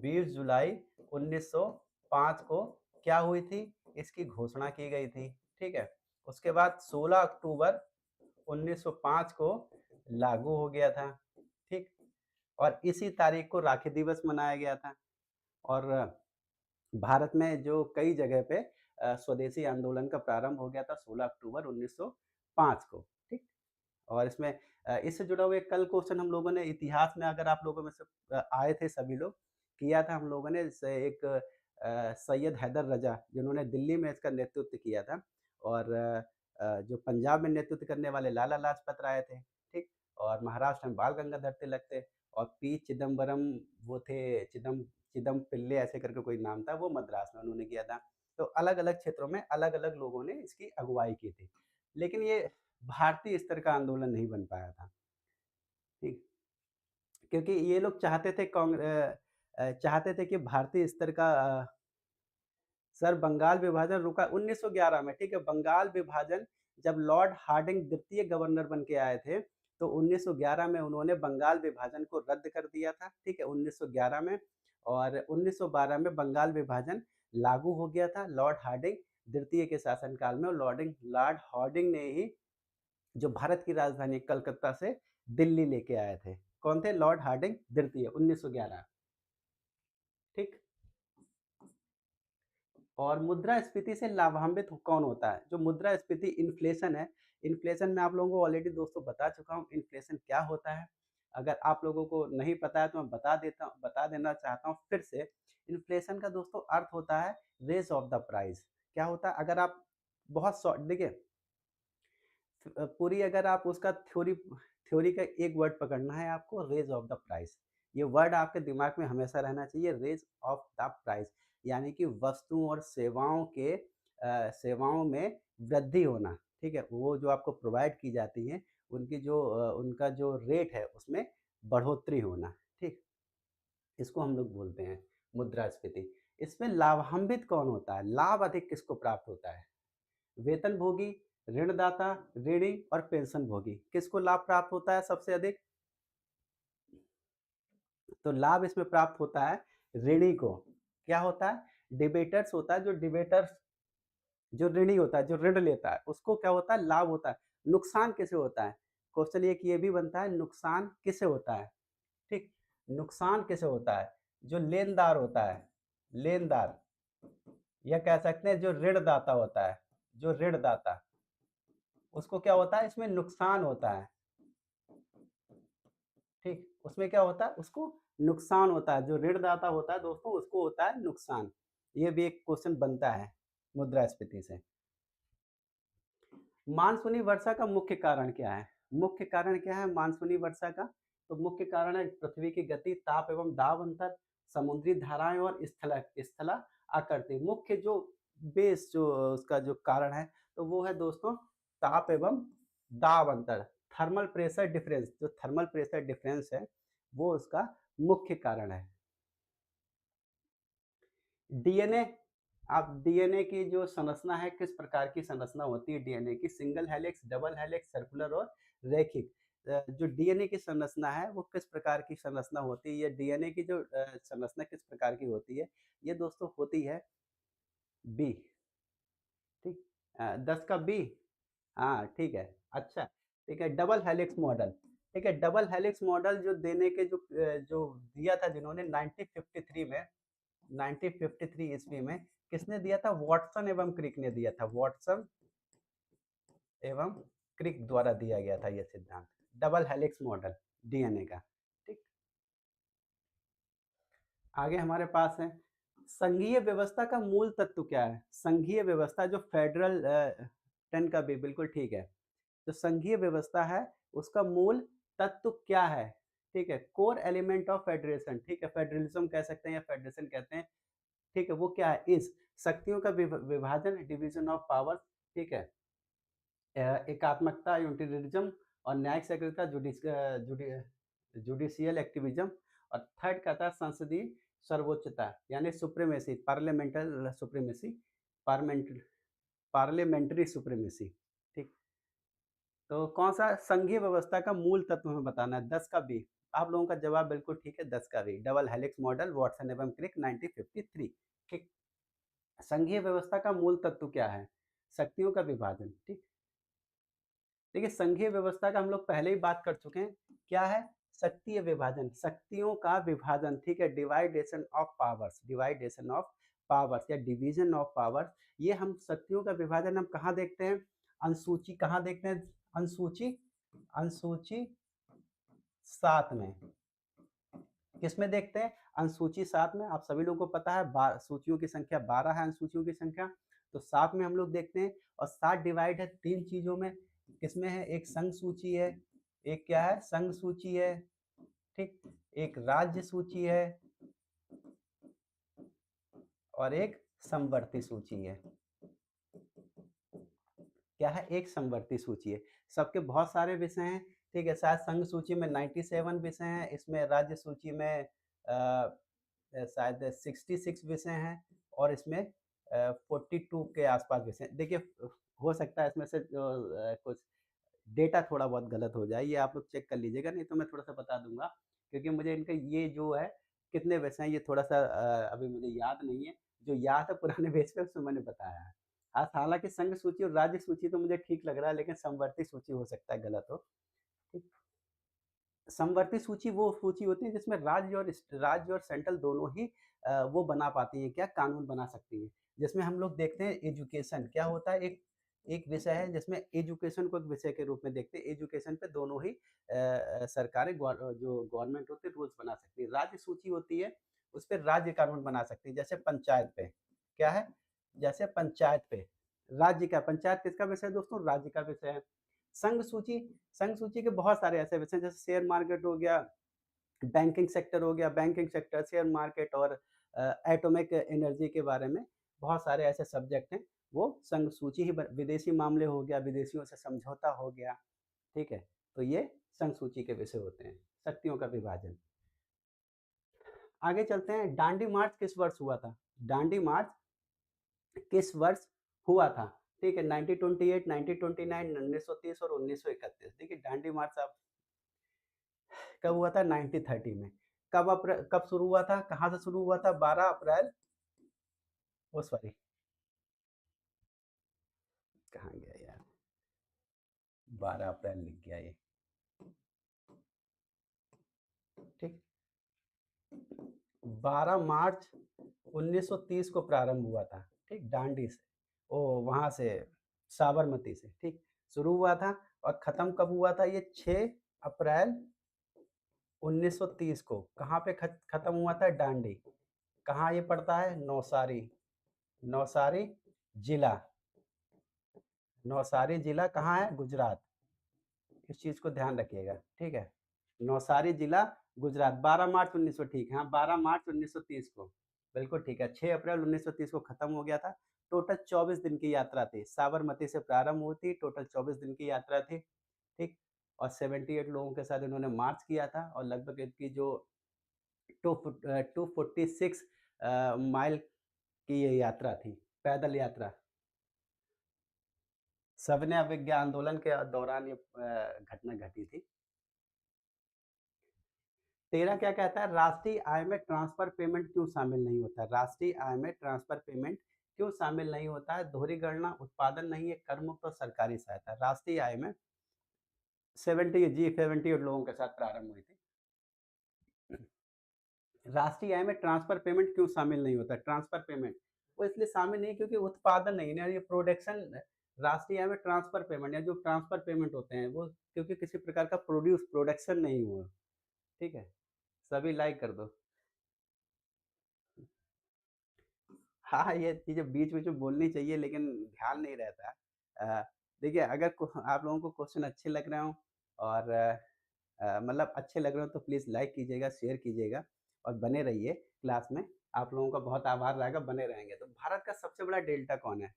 20 जुलाई 1905 को क्या हुई थी? इसकी घोषणा की गई थी। ठीक है, उसके बाद 16 अक्टूबर 1905 को लागू हो गया था। ठीक, और इसी तारीख को राखी दिवस मनाया गया था। और भारत में जो कई जगह पे स्वदेशी आंदोलन का प्रारंभ हो गया था 16 अक्टूबर 1905 को। ठीक, और इसमें इससे जुड़ा हुआ एक कल क्वेश्चन हम लोगों ने इतिहास में, अगर आप लोगों में से आए थे सभी लोग, किया था हम लोगों ने। जैसे एक सैयद हैदर रजा, जिन्होंने दिल्ली में इसका नेतृत्व किया था, और जो पंजाब में नेतृत्व करने वाले लाला लाजपत राय थे। ठीक, और महाराष्ट्र में बाल गंगाधर तिलक थे, और पी चिदम्बरम वो थे, चिदम पिल्ले ऐसे करके कोई नाम था, वो मद्रास में उन्होंने किया था। तो अलग अलग क्षेत्रों में अलग अलग लोगों ने इसकी अगुवाई की थी, लेकिन ये भारतीय स्तर का आंदोलन नहीं बन पाया था। ठीक, क्योंकि ये लोग चाहते थे चाहते थे कि भारतीय स्तर का सर बंगाल विभाजन रुका 1911 में। ठीक है, बंगाल विभाजन जब लॉर्ड हार्डिंग द्वितीय गवर्नर बन के आए थे, तो 1911 में उन्होंने बंगाल विभाजन को रद्द कर दिया था। ठीक है, 1911 में। और 1912 में बंगाल विभाजन लागू हो गया था लॉर्ड हार्डिंग द्वितीय के शासनकाल में। और लॉर्ड हार्डिंग ने ही जो भारत की राजधानी कलकत्ता से दिल्ली लेके आए थे। कौन थे? लॉर्ड हार्डिंग द्वितीय, 1911। ठीक, और मुद्रास्फीति से लाभान्वित कौन होता है? जो मुद्रास्फीति इन्फ्लेशन है, इन्फ्लेशन में आप लोगों को ऑलरेडी दोस्तों बता चुका हूँ इन्फ्लेशन क्या होता है। अगर आप लोगों को नहीं पता है तो मैं बता देना चाहता हूँ फिर से। इन्फ्लेशन का दोस्तों अर्थ होता है रेज ऑफ द प्राइस। क्या होता है? अगर आप बहुत शॉर्ट देखिए, पूरी अगर आप उसका थ्योरी थ्योरी का एक वर्ड पकड़ना है आपको, रेज ऑफ द प्राइस। ये वर्ड आपके दिमाग में हमेशा रहना चाहिए, रेज ऑफ द प्राइस। यानी कि वस्तुओं और सेवाओं के सेवाओं में वृद्धि होना। ठीक है, वो जो आपको प्रोवाइड की जाती हैं, उनकी जो उनका जो रेट है उसमें बढ़ोतरी होना। ठीक, इसको हम लोग बोलते हैं मुद्रास्फीति। इसमें लाभान्वित कौन होता है? लाभ अधिक किसको प्राप्त होता है? वेतनभोगी, ऋणदाता, ऋणी और पेंशन भोगी। किसको लाभ प्राप्त होता है सबसे अधिक? तो लाभ इसमें प्राप्त होता है ऋणी को। क्या होता है? डिबेटर्स होता है, जो ऋणी होता है, जो ऋण लेता है, उसको क्या होता है? लाभ होता है। नुकसान किसे होता है? क्वेश्चन ये भी बनता है, नुकसान किसे होता है? ठीक, नुकसान किसे होता है? जो लेनदार होता है, लेनदार, या कह सकते हैं जो ऋणदाता होता है, जो ऋणदाता, उसको क्या होता है? इसमें नुकसान होता है। ठीक, उसमें क्या होता है? उसको नुकसान होता है। जो ऋणदाता होता है दोस्तों, उसको होता है नुकसान। ये भी एक क्वेश्चन बनता है मुद्रास्फीति से। मानसूनी वर्षा का मुख्य कारण क्या है? मुख्य कारण क्या है मानसूनी वर्षा का? तो मुख्य कारण है पृथ्वी की गति, ताप एवं दाब अंतर, समुद्री धाराएं और स्थला आकृति। मुख्य जो बेस जो उसका जो कारण है, तो वो है दोस्तों ताप एवं दाब अंतर। थर्मल प्रेशर डिफरेंस, जो थर्मल प्रेशर डिफरेंस है, वो उसका मुख्य कारण है। डीएनए, आप डीएनए की जो संरचना है, किस प्रकार की संरचना होती है डीएनए की? Single helix, double helix, circular और रैखिक। जो डीएनए की संरचना है वो किस प्रकार की संरचना होती है? ये डीएनए की जो संरचना किस प्रकार की होती है? ये दोस्तों होती है बी। ठीक, 10 का बी। हाँ ठीक है, अच्छा। ठीक है, डबल हेलिक्स मॉडल। ठीक है, डबल हेलिक्स मॉडल जो देने के जो दिया था जिन्होंने 1953 में, 1953 ईस्वी में किसने दिया था? वॉटसन एवं क्रिक ने दिया था। वॉटसन एवं क्रिक द्वारा दिया गया था यह सिद्धांत, डबल हेलिक्स मॉडल डीएनए का। ठीक, आगे हमारे पास है संघीय व्यवस्था का मूल तत्व क्या है? संघीय व्यवस्था जो फेडरल 10 का भी बिल्कुल ठीक है। जो संघीय व्यवस्था है उसका मूल तत्व क्या है? ठीक है, कोर एलिमेंट ऑफ फेडरेशन। ठीक है, फेडरलिज्म कह सकते हैं या फेडरेशन कहते हैं। ठीक है, वो क्या है? इस शक्तियों का विभाजन, डिवीजन ऑफ पावर। ठीक है, एकात्मकता, यूटिलिज्म और न्यायिक सक्रियता जुडिशियल एक्टिविज्म, और थर्ड कहता है संसदीय सर्वोच्चता यानी सुप्रीमेसी, पार्लियामेंटल सुप्रीमेसी, पार्लियामेंट्री सुप्रीमेसी। ठीक, तो कौन सा संघीय व्यवस्था का मूल तत्व हमें बताना है? 10 का बी। आप लोगों का जवाब बिल्कुल ठीक है, 10 का B, double helix model, Watson एवं क्रिक, 1953। ठीक, संघीय व्यवस्था का मूल तत्व क्या है? शक्तियों का विभाजन। ठीक, देखिए संघीय व्यवस्था का हम लोग पहले ही बात कर चुके हैं, क्या है? शक्तिय विभाजन, शक्तियों का विभाजन। ठीक है, division of powers, division of powers या डिवीजन ऑफ पावर्स। ये हम शक्तियों का विभाजन हम कहाँ देखते हैं? अनुसूची कहाँ देखते हैं? अनुसूची, अनुसूची 7 में। किसमें देखते हैं? अनुसूची 7 में। आप सभी लोगों को पता है सूचियों की संख्या 12 है, अनुसूचियों की संख्या, तो 7 में हम लोग देखते हैं। और 7 डिवाइड है 3 चीजों में। किसमें है? एक संघ सूची है, एक क्या है? संघ सूची है। ठीक, एक राज्य सूची है और एक समवर्ती सूची है। क्या है? एक समवर्ती सूची है। सबके बहुत सारे विषय हैं। ठीक है, शायद संघ सूची में 97 विषय हैं, इसमें राज्य सूची में शायद 66 विषय हैं, और इसमें 42 के आसपास विषय। देखिए हो सकता है इसमें से कुछ डेटा थोड़ा बहुत गलत हो जाए, ये आप लोग चेक कर लीजिएगा, नहीं तो मैं थोड़ा सा बता दूंगा, क्योंकि मुझे इनका ये जो है कितने विषय हैं ये थोड़ा सा अभी मुझे याद नहीं है। जो याद है पुराने बेस पे उसमें मैंने बताया है। हाँ, हालांकि संघ सूची और राज्य सूची तो मुझे ठीक लग रहा है, लेकिन समवर्ती सूची हो सकता है गलत हो। ठीक, समवर्ती सूची वो सूची होती है जिसमें राज्य और सेंट्रल दोनों ही वो बना पाती हैं, क्या? कानून बना सकती हैं। जिसमें हम लोग देखते हैं एजुकेशन क्या होता है, एक एक विषय है जिसमें एजुकेशन को एक विषय के रूप में देखते हैं। एजुकेशन पे दोनों ही सरकारें जो गवर्नमेंट होती है रूल्स बना सकती है। राज्य सूची होती है, उस पर राज्य कानून बना सकती है। जैसे पंचायत पे क्या है? जैसे पंचायत पे राज्य का, पंचायत किसका विषय है दोस्तों? राज्य का विषय है। संघ सूची, संघ सूची के बहुत सारे ऐसे विषय, जैसे शेयर मार्केट हो गया, बैंकिंग सेक्टर हो गया, बैंकिंग सेक्टर, शेयर मार्केट और एटॉमिक एनर्जी के बारे में बहुत सारे ऐसे सब्जेक्ट हैं, वो संघ सूची ही विदेशी मामले हो गया, विदेशियों से समझौता हो गया। ठीक है, तो ये संघ सूची के विषय होते हैं, शक्तियों का विभाजन। आगे चलते हैं, दांडी मार्च किस वर्ष हुआ था? दांडी मार्च किस वर्ष हुआ था? ठीक है, 1928, 1929, 1930 और 1931। देखिए दांडी मार्च आप कब हुआ था? 1930 में। कब शुरू हुआ था? कहाँ से शुरू हुआ था? 12 अप्रैल, ओ सॉरी, कहाँ गया यार, 12 अप्रैल लिख गया ये। ठीक, 12 मार्च 1930 को प्रारंभ हुआ था। ठीक, दांडी से, ओ वहां से, साबरमती से। ठीक, शुरू हुआ था और खत्म कब हुआ था? ये 6 अप्रैल 1930 को। कहाँ पे खत्म हुआ था? दांडी। कहाँ ये पड़ता है? नौसारी, नौसारी जिला, नौसारी जिला कहाँ है? गुजरात। इस चीज को ध्यान रखिएगा। ठीक है, नौसारी जिला गुजरात। 12 मार्च 1900, ठीक है, हाँ 12 मार्च 1930 को, बिल्कुल ठीक है। 6 अप्रैल 1930 को खत्म हो गया था। टोटल 24 दिन की यात्रा थी, साबरमती से प्रारंभ हुई थी, टोटल 24 दिन की यात्रा थी। ठीक, और 78 लोगों के साथ इन्होंने मार्च किया था, और लगभग इनकी जो 246 माइल की ये यात्रा थी, पैदल यात्रा। सविनय अवज्ञा आंदोलन के दौरान ये घटना घटी थी। 13 क्या कहता है? राष्ट्रीय आय में ट्रांसफर पेमेंट क्यों शामिल नहीं होता? राष्ट्रीय आय में ट्रांसफर पेमेंट क्यों शामिल नहीं होता है? दोहरी गणना, उत्पादन नहीं है, कर मुक्त और सरकारी सहायता। राष्ट्रीय आय में 78 लोगों के साथ प्रारंभ हुई थी। राष्ट्रीय आय में ट्रांसफर पेमेंट क्यों शामिल नहीं होता? ट्रांसफर पेमेंट वो इसलिए शामिल नहीं क्योंकि उत्पादन नहीं है, ये प्रोडक्शन। राष्ट्रीय आय में ट्रांसफर पेमेंट या जो ट्रांसफर पेमेंट होते हैं वो क्योंकि किसी प्रकार का प्रोडक्शन नहीं हुआ। ठीक है, सभी लाइक कर दो। हाँ, ये चीज़ें बीच-बीच में बोलनी चाहिए, लेकिन ध्यान नहीं रहता है। देखिए अगर आप लोगों को क्वेश्चन अच्छे लग रहे हों और मतलब अच्छे लग रहे हो तो प्लीज़ लाइक कीजिएगा, शेयर कीजिएगा और बने रहिए क्लास में। आप लोगों का बहुत आभार रहेगा, बने रहेंगे। तो भारत का सबसे बड़ा डेल्टा कौन है?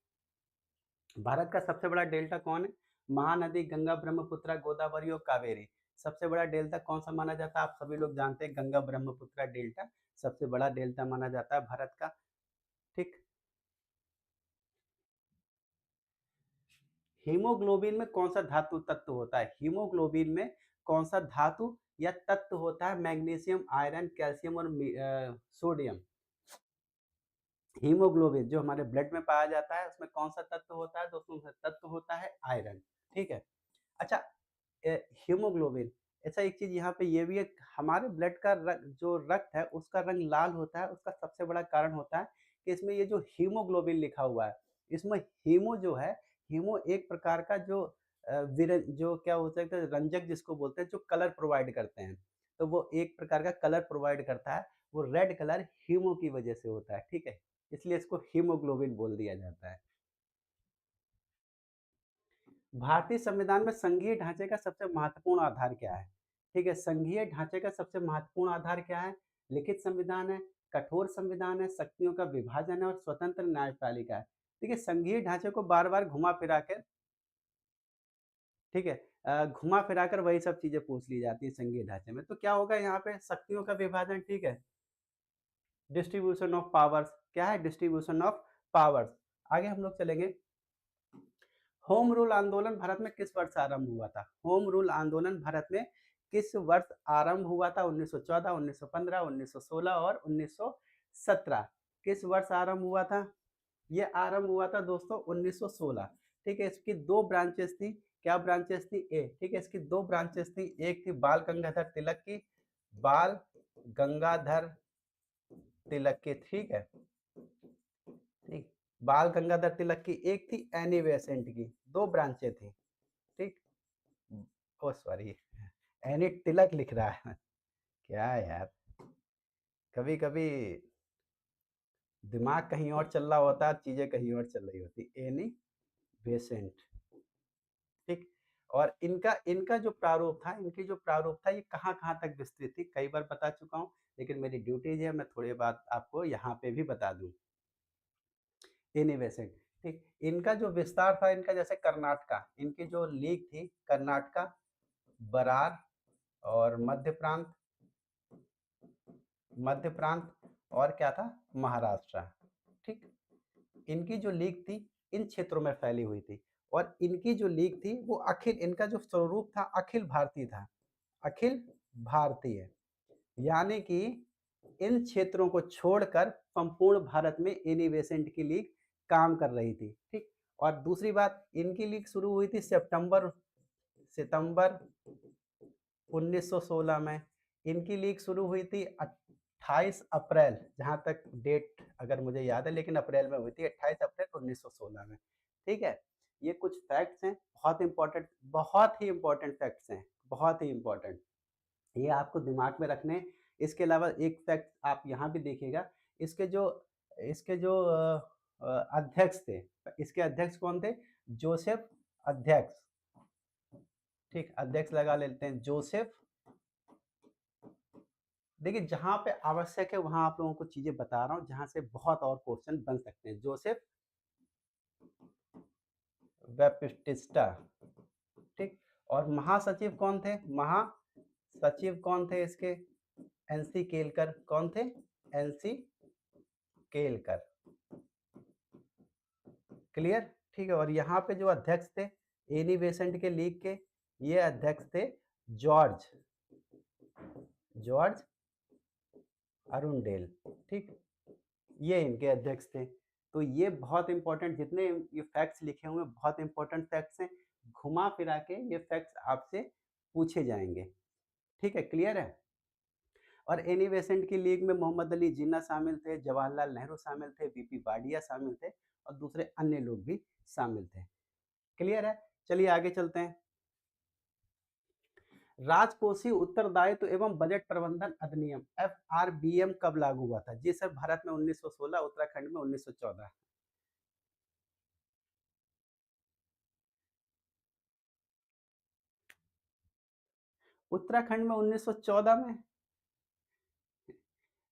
भारत का सबसे बड़ा डेल्टा कौन है? महानदी गंगा, ब्रह्मपुत्र, गोदावरी और कावेरी। सबसे बड़ा डेल्टा कौन सा माना जाता है? आप सभी लोग जानते हैं गंगा ब्रह्मपुत्र डेल्टा सबसे बड़ा डेल्टा माना जाता है भारत का। ठीक। हीमोग्लोबिन में कौन सा धातु तत्व होता है? हीमोग्लोबिन में कौन सा धातु या तत्व होता है? मैग्नीशियम, आयरन, कैल्शियम और सोडियम। हीमोग्लोबिन जो हमारे ब्लड में पाया जाता है उसमें कौन सा तत्व होता है दोस्तों? उसमें तत्व होता है आयरन। ठीक है। अच्छा, हीमोग्लोबिन, ऐसा एक चीज यहाँ पे ये भी है, हमारे ब्लड का जो रक्त है उसका रंग लाल होता है, उसका सबसे बड़ा कारण होता है कि इसमें ये जो हीमोग्लोबिन लिखा हुआ है, इसमें हीमो जो है, हीमो एक प्रकार का जो जो क्या हो सकता है, रंजक जिसको बोलते हैं, जो कलर प्रोवाइड करते हैं, तो वो एक प्रकार का कलर प्रोवाइड करता है, वो रेड कलर हीमो की वजह से होता है। ठीक है, इसलिए इसको हीमोग्लोबिन बोल दिया जाता है। भारतीय संविधान में संघीय ढांचे का सबसे महत्वपूर्ण आधार क्या है? ठीक है, संघीय ढांचे का सबसे महत्वपूर्ण आधार क्या है? लिखित संविधान है, कठोर संविधान है, शक्तियों का विभाजन है और स्वतंत्र न्यायपालिका है। ठीक है, संघीय ढांचे को बार बार घुमा फिरा कर, ठीक है, घुमा फिरा कर वही सब चीजें पूछ ली जाती है संघीय ढांचे में। तो क्या होगा यहाँ पे? शक्तियों का विभाजन। ठीक है, डिस्ट्रीब्यूशन ऑफ पावर्स, क्या है? Distribution of powers. आगे हम लोग चलेंगे। होम रूल आंदोलन भारत में किस वर्ष आरंभ हुआ था? होम रूल आंदोलन भारत में किस वर्ष आरंभ हुआ था? 1914, 1915, 1916 और 1917। किस वर्ष आरंभ हुआ था? ये आरंभ हुआ था दोस्तों 1916। ठीक है, इसकी दो ब्रांचेस थी। क्या ब्रांचेस थी? ए, ठीक है, इसकी दो ब्रांचेस थी। एक थी बाल गंगाधर तिलक की, बाल गंगाधर तिलक की। ठीक है, ठीक, बाल गंगाधर तिलक की एक थी, एनी बेसेंट की। दो ब्रांचें थी। ठीक। ओ सॉरी, एनी तिलक लिख रहा है क्या यार, कभी कभी दिमाग कहीं और चल रहा होता है, चीजें कहीं और चल रही होती। Annie Besant. ठीक। और इनका इनका जो प्रारूप था, इनकी जो प्रारूप था, ये कहाँ कहाँ तक विस्तृत थी, कई बार बता चुका हूँ, लेकिन मेरी ड्यूटीज है मैं थोड़ी बात आपको यहाँ पे भी बता दूं। Annie Besant. ठीक, इनका जो विस्तार था, इनका जैसे कर्नाटका, इनकी जो लीग थी, कर्नाटका, बरार और मध्य प्रांत, मध्य प्रांत और क्या था? महाराष्ट्र। ठीक, इनकी जो लीग थी इन क्षेत्रों में फैली हुई थी। और इनकी जो लीग थी वो अखिल, इनका जो स्वरूप था अखिल भारतीय था, अखिल भारतीय, यानी कि इन क्षेत्रों को छोड़कर संपूर्ण भारत में एनी बेसेंट की लीग काम कर रही थी। ठीक। और दूसरी बात, इनकी लीग शुरू हुई थी सितंबर सितंबर 1916 में। इनकी लीग शुरू हुई थी 28 अप्रैल, जहां तक डेट अगर मुझे याद है, लेकिन अप्रैल में हुई थी, 28 अप्रैल 1916 में। ठीक है, ये कुछ फैक्ट्स हैं, बहुत इंपॉर्टेंट, बहुत ही इंपॉर्टेंट फैक्ट्स हैं, बहुत ही इंपॉर्टेंट, ये आपको दिमाग में रखने। इसके अलावा एक फैक्ट आप यहाँ भी देखिएगा, इसके जो इसके जो अध्यक्ष थे, इसके अध्यक्ष कौन थे? जोसेफ अध्यक्ष। ठीक, अध्यक्ष लगा लेते हैं जोसेफ। देखिए, जहां पे आवश्यक है वहां आप लोगों को चीजें बता रहा हूं, जहां से बहुत और क्वेश्चन बन सकते हैं। जोसेफ वेपिस्टिस्टा। ठीक। और महासचिव कौन थे? महासचिव कौन थे इसके? एनसी केलकर। कौन थे? एनसी केलकर। क्लियर? ठीक है, और यहाँ पे जो अध्यक्ष थे एनी बेसेंट के लीग के, ये अध्यक्ष थे जॉर्ज जॉर्ज अरुणडेल। ठीक, ये इनके अध्यक्ष थे। तो ये बहुत इंपॉर्टेंट, जितने ये फैक्ट्स लिखे हुए हैं बहुत इंपॉर्टेंट फैक्ट्स हैं, घुमा फिरा के ये फैक्ट्स आपसे पूछे जाएंगे। ठीक है, क्लियर है? और एनी बेसेंट की लीग में मोहम्मद अली जिन्ना शामिल थे, जवाहरलाल नेहरू शामिल थे, बीपी बाडिया शामिल थे और दूसरे अन्य लोग भी शामिल थे। क्लियर है? चलिए आगे चलते हैं। राजकोषीय उत्तरदायित्व एवं बजट प्रबंधन अधिनियम FRBM कब लागू हुआ था? जी सर, भारत में 1916, उत्तराखंड में 1914। उत्तराखंड में 1914 में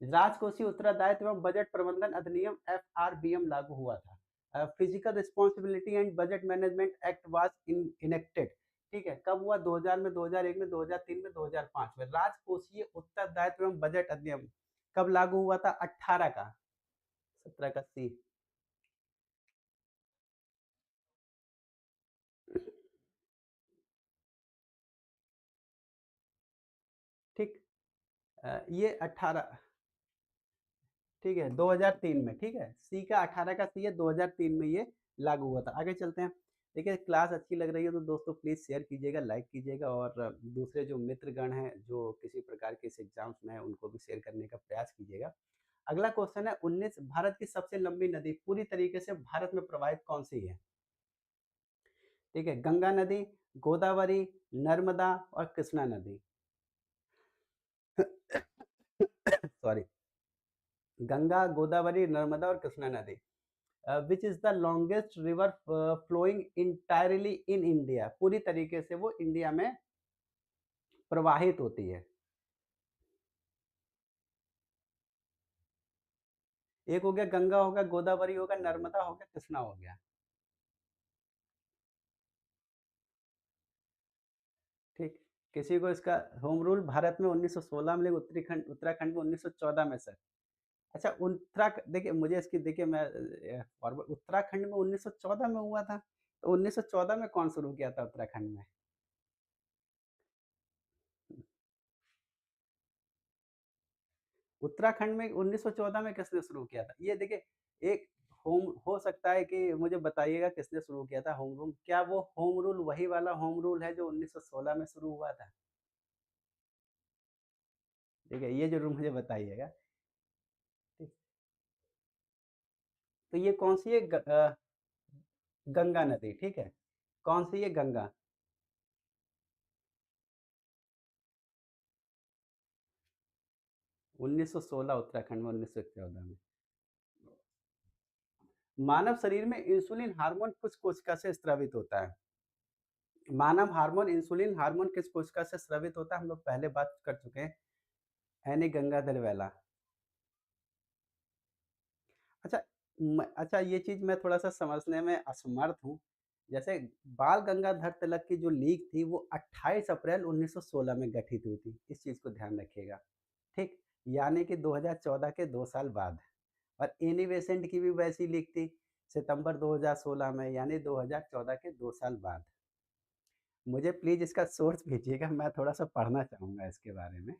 राजकोषीय उत्तरदायित्व एवं बजट प्रबंधन अधिनियम FRBM लागू हुआ था। Physical responsibility and budget management act was enacted. ठीक है, कब हुआ? 2000 में, 2001 में, 2003 में, 2005 में। राजकोषीय उत्तरदायित्व एवं बजट अधिनियम कब लागू हुआ था? 18 का, 17 का सी। ठीक। ये 18, ठीक है, 2003 में। ठीक है, सी का 18 का सी है, 2003 में ये लागू हुआ था। आगे चलते हैं। देखिए, क्लास अच्छी लग रही है तो दोस्तों प्लीज़ शेयर कीजिएगा, लाइक कीजिएगा, और दूसरे जो मित्रगण हैं जो किसी प्रकार के इस एग्ज़ाम्स में हैं उनको भी शेयर करने का प्रयास कीजिएगा। अगला क्वेश्चन है, 19 भारत की सबसे लंबी नदी पूरी तरीके से भारत में प्रवाहित कौन-सी है? ठीक है, गंगा नदी, गोदावरी, नर्मदा और कृष्णा नदी। सॉरी, गंगा, गोदावरी, नर्मदा और कृष्णा नदी। Which is the longest river flowing entirely in India, पूरी तरीके से वो इंडिया में प्रवाहित होती है। एक हो गया गंगा, हो गया गोदावरी, हो गया नर्मदा, हो गया कृष्णा, हो गया। ठीक। किसी को इसका होम रूल भारत में 1916 में, लेकिन उत्तराखंड उत्तराखंड में 1914 में सर। अच्छा, देखिए मुझे इसकी, देखिए मैं उत्तराखंड में 1914 में हुआ था, तो 1914 में कौन शुरू किया था उत्तराखंड में? उत्तराखंड में 1914 में किसने शुरू किया था? ये देखिए, एक होम हो सकता है कि मुझे बताइएगा किसने शुरू किया था होम रूल? क्या वो होम रूल वही वाला होम रूल है जो 1916 में शुरू हुआ था? ठीक है, ये ज़रूर मुझे बताइएगा। ठीक, तो ये कौन सी है? गंगा नदी, ठीक है। कौन सी है? गंगा। 1916 उत्तराखंड में, 1914 में। मानव शरीर में इंसुलिन हार्मोन किस कोशिका से स्रावित होता है? मानव हार्मोन, इंसुलिन हार्मोन किस कोशिका से स्रावित होता है? हम लोग पहले बात कर चुके हैं, एनी गंगाधर वेला। अच्छा, अच्छा, ये चीज़ मैं थोड़ा-सा समझने में असमर्थ हूँ। जैसे बाल गंगाधर तिलक की जो लीग थी वो 28 अप्रैल 1916 में गठित हुई थी। इस चीज़ को ध्यान रखिएगा, ठीक? यानी कि 2014 के 2 साल बाद। और एनी बेसेंट की भी वैसी लीग थी, सितंबर 2016 में, यानी 2014 के 2 साल बाद। मुझे प्लीज़ इसका सोर्स भेजिएगा, मैं थोड़ा-सा पढ़ना चाहूँगा इसके बारे में।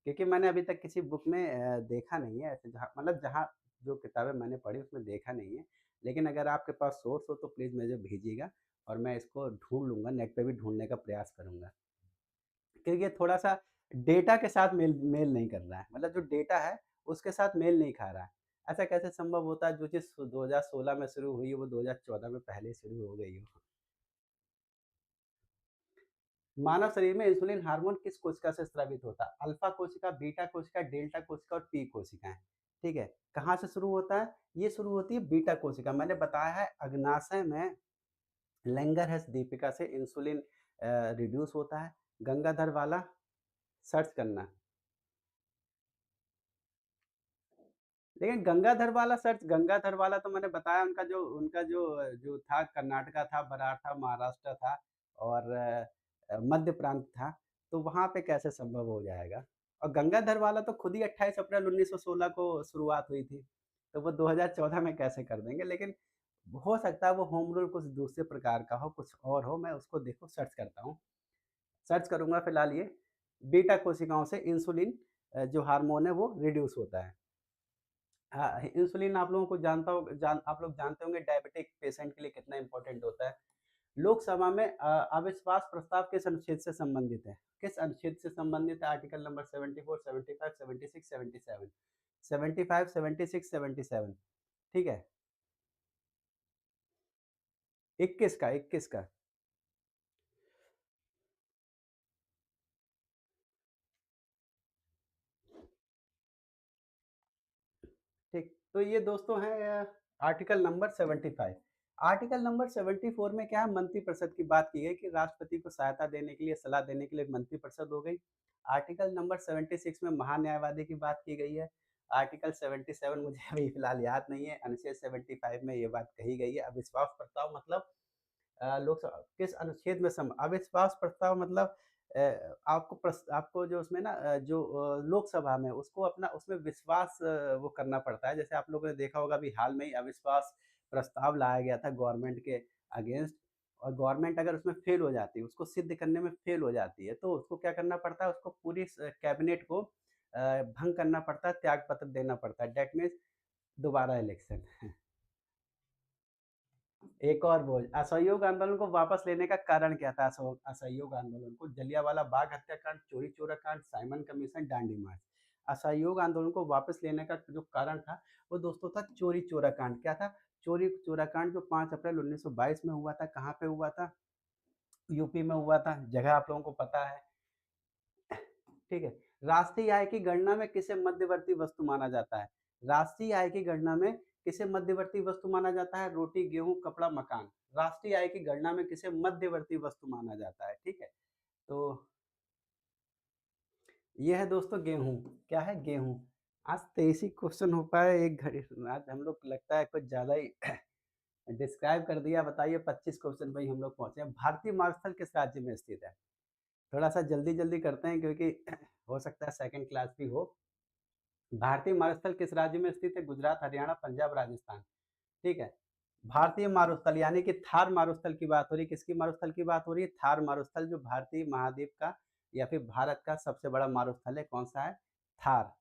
क्योंकि मैंने अभी तक किसी बुक में देखा नहीं है ऐसे, जहाँ मतलब जहाँ जो किताबें मैंने पढ़ी उसमें देखा नहीं है। लेकिन अगर आपके पास सोर्स हो तो प्लीज़ मुझे भेजिएगा, और मैं इसको ढूँढ लूँगा, नेट पे भी ढूँढने का प्रयास करूँगा। क्योंकि ये थोड़ा-सा डेटा के साथ मेल मेल नहीं कर रहा है। मतलब जो डेटा है उसके साथ मेल नहीं खा रहा है। ऐसा कैसे संभव होता है जो चीज़ 2016 में शुरू हुई है वो 2014 में पहले शुरू हो गई हो? मानव शरीर में इंसुलिन हार्मोन किस कोशिका से स्रावित होता है? अल्फा कोशिका, बीटा कोशिका, डेल्टा कोशिका और पी कोशिकाएँ। ठीक है? कहाँ से शुरू होता है? ये शुरू होती है बीटा कोशिका। मैंने बताया है अग्नाशय में लैंगरहैंस दीपिका से इंसुलिन रिड्यूस होता है। गंगाधर वाला सर्च करना। लेकिन गंगाधर वाला तो मैंने बताया, उनका जो जो था कर्नाटका था, बरार था, महाराष्ट्र था, और मध्य प्रांत था, तो वहाँ पे कैसे संभव हो जाएगा? और गंगाधर वाला तो खुद ही 28 अप्रैल 1916 को शुरुआत हुई थी, तो वो 2014 में कैसे कर देंगे? लेकिन हो सकता है वो होम रूल कुछ दूसरे प्रकार का हो, कुछ और हो, मैं उसको देखो सर्च करता हूँ। सर्च करूँगा फिलहाल ये, बीटा कोशिकाओं से इंसुलिन जो हार्मोन है वो रिड्यूस होता है। हाँ, इंसुलिन आप लोगों को आप लोग जानते होंगे डायबिटिक पेशेंट के लिए कितना इम्पोर्टेंट होता है। लोकसभा में अविश्वास प्रस्ताव किस अनुच्छेद से संबंधित है? किस अनुच्छेद से संबंधित है? Article number 74, 75, 76, 77। 75, 76, 77, ठीक है? 21 का, 21 का। ठीक, तो ये दोस्तों है आर्टिकल नंबर 75। आर्टिकल नंबर 74 में क्या है, मंत्रिपरिषद की बात की गई कि राष्ट्रपति को सहायता देने के लिए, सलाह देने के लिए एक मंत्रिपरिषद हो गई। आर्टिकल नंबर 76 में महान्यायवादी की बात की गई है। आर्टिकल 77 मुझे अभी फिलहाल याद नहीं है, अनुच्छेद 75 में ये बात कही गई है। अविश्वास प्रस्ताव मतलब लोकसभा किस अनुच्छेद में अविश्वास प्रस्ताव मतलब आपको जो उसमें ना लोकसभा में उसको अपना उसमें विश्वास वो करना पड़ता है। जैसे आप लोगों ने देखा होगा अभी हाल में ही अविश्वास प्रस्ताव लाया गया था गवर्नमेंट के अगेंस्ट, और गवर्नमेंट अगर उसमें फेल हो जाती है, उसको सिद्ध करने में फेल हो जाती है, तो उसको क्या करना पड़ता है, उसको पूरी कैबिनेट को भंग करना पड़ता है, त्याग पत्र देना पड़ता है। दैट मीन्स दोबारा इलेक्शन। एक और बोझ, असहयोग आंदोलन को वापस लेने का कारण क्या था? असहयोग आंदोलन को जलियांवाला बाग हत्याकांड, चोरी चोरा कांड, साइमन कमीशन, दांडी मार्च। असहयोग आंदोलन को वापस लेने का जो कारण था वो दोस्तों था चोरी चोरा कांड। क्या था? चोरी चोरा कांड जो 5 अप्रैल 1922 में हुआ था। कहाँ पे हुआ था? यूपी में हुआ था। जगह आप लोगों को पता है, ठीक है। राष्ट्रीय आय की गणना में किसे मध्यवर्ती वस्तु माना जाता है? राष्ट्रीय आय की गणना में किसे मध्यवर्ती वस्तु माना जाता है? रोटी, गेहूं, कपड़ा, मकान। राष्ट्रीय आय की गणना में किसे मध्यवर्ती वस्तु माना जाता है? ठीक है। तो ये है दोस्तों गेहूं। क्या है? गेहूं। आज 23 ही क्वेश्चन हो पाए एक घड़ी। आज हम लोग लगता है कुछ ज्यादा ही डिस्क्राइब कर दिया। बताइए 25 क्वेश्चन पे ही हम लोग पहुंचे हैं। भारतीय मारुस्थल किस राज्य में स्थित है? थोड़ा सा जल्दी जल्दी करते हैं क्योंकि हो सकता है सेकंड क्लास भी हो। भारतीय मारुस्थल किस राज्य में स्थित है? गुजरात, हरियाणा, पंजाब, राजस्थान। ठीक है। भारतीय मारुस्थल यानी कि थार मारुस्थल की बात हो रही है। किसकी मारुस्थल की बात हो रही है? थार मारुस्थल, जो भारतीय महाद्वीप का या फिर भारत का सबसे बड़ा मारुस्थल है। कौन सा है? थार।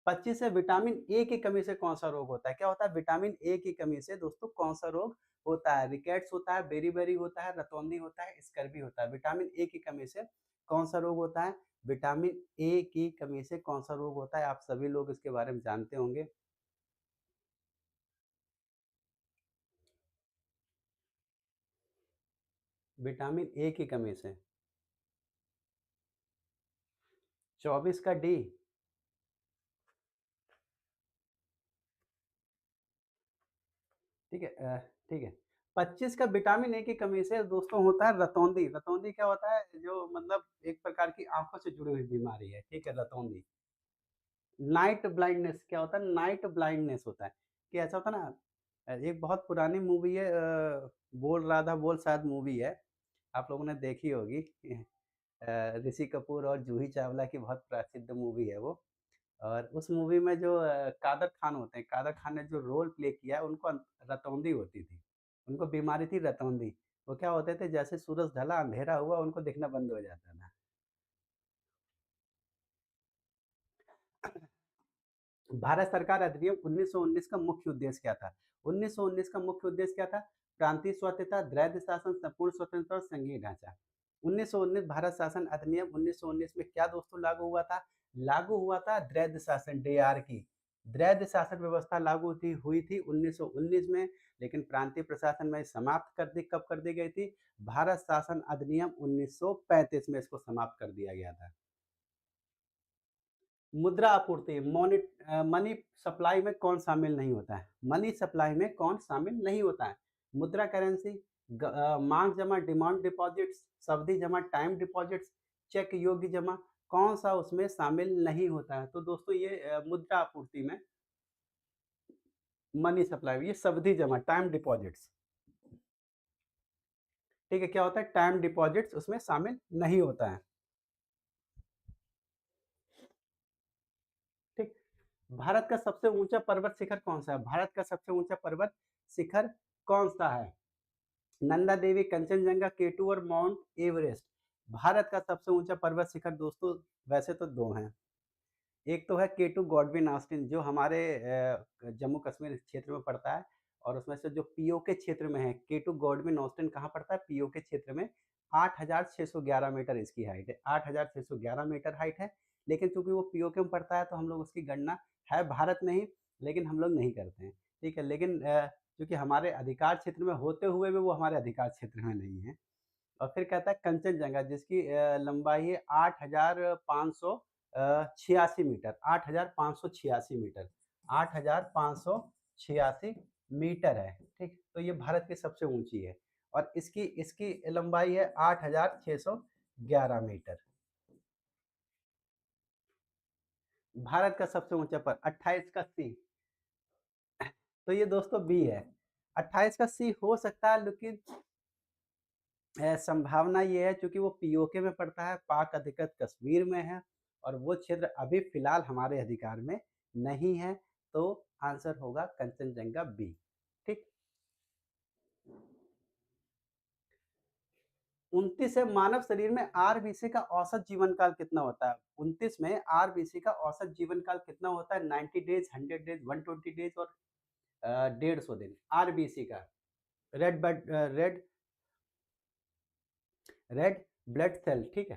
25 से विटामिन ए की कमी से कौन सा रोग होता है? क्या होता है? विटामिन ए की कमी से दोस्तों कौन सा रोग होता है? रिकेट्स होता है, बेरी होता है, रतौंधी होता है, स्कर्वी होता है। विटामिन ए की कमी से कौन सा रोग होता है? विटामिन ए की कमी से कौन सा रोग होता है? आप सभी लोग इसके बारे में जानते होंगे। विटामिन ए की कमी से 24 का डी। ठीक है, ठीक है। 25 का विटामिन ए की कमी से दोस्तों होता है रतौंधी। रतौंधी क्या होता है? जो मतलब एक प्रकार की आंखों से जुड़ी हुई बीमारी है। ठीक है, रतौंधी। नाइट ब्लाइंडनेस क्या होता है? नाइट ब्लाइंडनेस होता है कि ऐसा होता है ना। एक बहुत पुरानी मूवी है, बोल राधा बोल शायद मूवी है, आप लोगों ने देखी होगी। ऋषि कपूर और जूही चावला की बहुत प्रसिद्ध मूवी है वो। और उस मूवी में जो कादर खान होते हैं, कादर खान ने जो रोल प्ले किया है, उनको रतौंधी होती थी। उनको बीमारी थी रतौंधी। वो क्या होते थे, जैसे सूरज ढला, अंधेरा हुआ, उनको दिखना बंद हो जाता था। भारत सरकार अधिनियम 1919 का मुख्य उद्देश्य क्या था? 1919 का मुख्य उद्देश्य क्या था? प्रांतीय स्वायत्तता, द्वैध शासन, संपूर्ण स्वतंत्रता और संघीय ढांचा। 1919 भारत शासन अधिनियम 1919 में क्या दोस्तों लागू हुआ था? लागू हुआ था द्वैध शासन, डीआर की द्वैध शासन व्यवस्था लागू थी हुई थी 1919 में। लेकिन प्रांतीय प्रशासन में समाप्त कर दी, कब कर दी गई थी? भारत शासन अधिनियम 1935 में इसको समाप्त कर दिया गया था। मुद्रा आपूर्ति, मनी सप्लाई में कौन शामिल नहीं होता है? मनी सप्लाई में कौन शामिल नहीं होता है? मुद्रा करेंसी, मांग जमा, डिमांड डिपॉजिट्स, सावधि जमा, टाइम डिपॉजिट्स, चेक योग्य जमा। कौन सा उसमें शामिल नहीं होता है? तो दोस्तों ये मुद्रा आपूर्ति में मनी सप्लाई, ये सावधि जमा, टाइम डिपॉजिट्स। ठीक है, क्या होता है? टाइम डिपॉजिट्स उसमें शामिल नहीं होता है। ठीक। भारत का सबसे ऊंचा पर्वत शिखर कौन सा है? भारत का सबसे ऊंचा पर्वत शिखर कौन सा है? नंदा देवी, कंचनजंगा, केटू और माउंट एवरेस्ट। भारत का सबसे ऊंचा पर्वत शिखर दोस्तों वैसे तो दो हैं। एक तो है केटू गॉडविन ऑस्टिन, जो हमारे जम्मू कश्मीर क्षेत्र में पड़ता है। और उसमें से जो पीओके क्षेत्र में है, केटू गॉडविन ऑस्टिन कहाँ पड़ता है? पीओके क्षेत्र में। 8,611 मीटर इसकी हाइट है। 8,611 मीटर हाइट है। लेकिन चूंकि वो पीओके में पड़ता है तो हम लोग उसकी गणना है भारत में ही, लेकिन हम लोग नहीं करते हैं। ठीक है, लेकिन चूंकि हमारे अधिकार क्षेत्र में होते हुए भी वो हमारे अधिकार क्षेत्र में नहीं है। और फिर कहता है कंचनजंगा, जिसकी लंबाई है 8,586 मीटर। 8,586 मीटर। 8,586 मीटर है। ठीक, तो ये भारत की सबसे ऊंची है। और इसकी इसकी लंबाई है 8,611 मीटर। भारत का सबसे ऊंचा पर्वत 28 का सी। तो ये दोस्तों बी है। 28 का सी हो सकता है, लेकिन संभावना ये है क्योंकि वो पीओके में पड़ता है, पाक अधिकृत कश्मीर में है, और वो क्षेत्र अभी फिलहाल हमारे अधिकार में नहीं है। तो आंसर होगा कंचनजंगा बी। ठीक। 29 है, मानव शरीर में आरबीसी का औसत जीवन काल कितना होता है? 29 में आरबीसी का औसत जीवन काल कितना होता है? 90 डेज, 100 डेज, 120 डेज और 150 दिन। आरबीसी का red blood red red blood cell. ठीक है।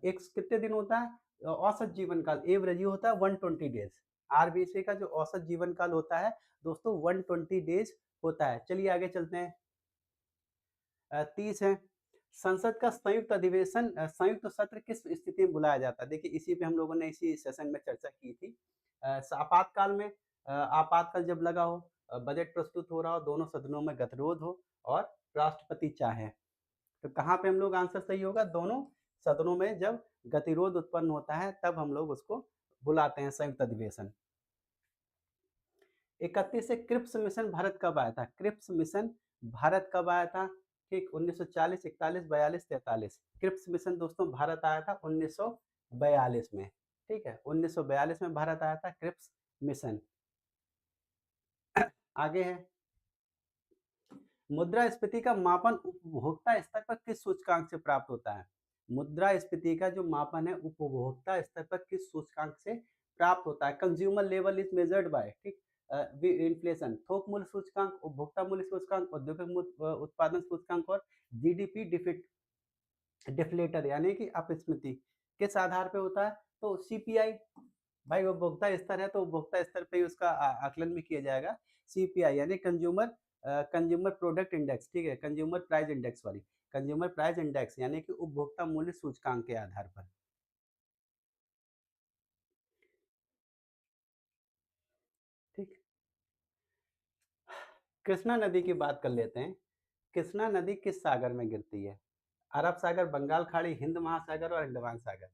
एक कितने दिन होता है? औसत जीवन काल एवरेज ये होता है 120 डेज। आरबीसी का जो औसत जीवन काल होता है दोस्तों 120 डेज होता है। चलिए आगे चलते हैं। 30 है, संसद का संयुक्त अधिवेशन संयुक्त सत्र किस स्थिति में बुलाया जाता है? देखिए इसी पे हम लोगों ने इसी सेशन में चर्चा की थी। आपातकाल में, आपातकाल जब लगा हो, बजट प्रस्तुत हो रहा हो, दोनों सदनों में गतिरोध हो और राष्ट्रपति चाहे, तो कहाँ पे हम लोग आंसर सही होगा? दोनों सदनों में जब गतिरोध उत्पन्न होता है तब हम लोग उसको बुलाते हैं संयुक्त अधिवेशन। 31 से क्रिप्स मिशन भारत कब आया था? क्रिप्स मिशन भारत कब आया था? ठीक, 1940, 41, 42, 43। क्रिप्स मिशन दोस्तों भारत आया था 1942 में। ठीक है, 1942 में भारत आया था क्रिप्स मिशन। आगे है, मुद्रास्फीति का मापन उपभोक्ता स्तर पर किस सूचकांक से प्राप्त होता है? मुद्रास्फीति का जो मापन है उपभोक्ता स्तर पर किस सूचकांक से प्राप्त होता है? Consumer level is measured by, ठीक, इन्फ्लेशन, थोक मूल्य सूचकांक, उपभोक्ता मूल्य सूचकांक, औद्योगिक उत्पादन सूचकांक और जीडीपी डिफ्लेटर यानी कि अपस्फीति किस आधार पे होता है? तो सीपीआई। भाई उपभोक्ता स्तर है तो उपभोक्ता स्तर पे ही उसका आकलन भी किया जाएगा। सीपीआई यानी कंज्यूमर प्रोडक्ट इंडेक्स। ठीक है, consumer price index, sorry, consumer price index यानी कि उपभोक्ता मूल्य सूचकांक के आधार पर। ठीक। कृष्णा नदी की बात कर लेते हैं। कृष्णा नदी किस सागर में गिरती है? अरब सागर, बंगाल खाड़ी, हिंद महासागर और अंडमान सागर।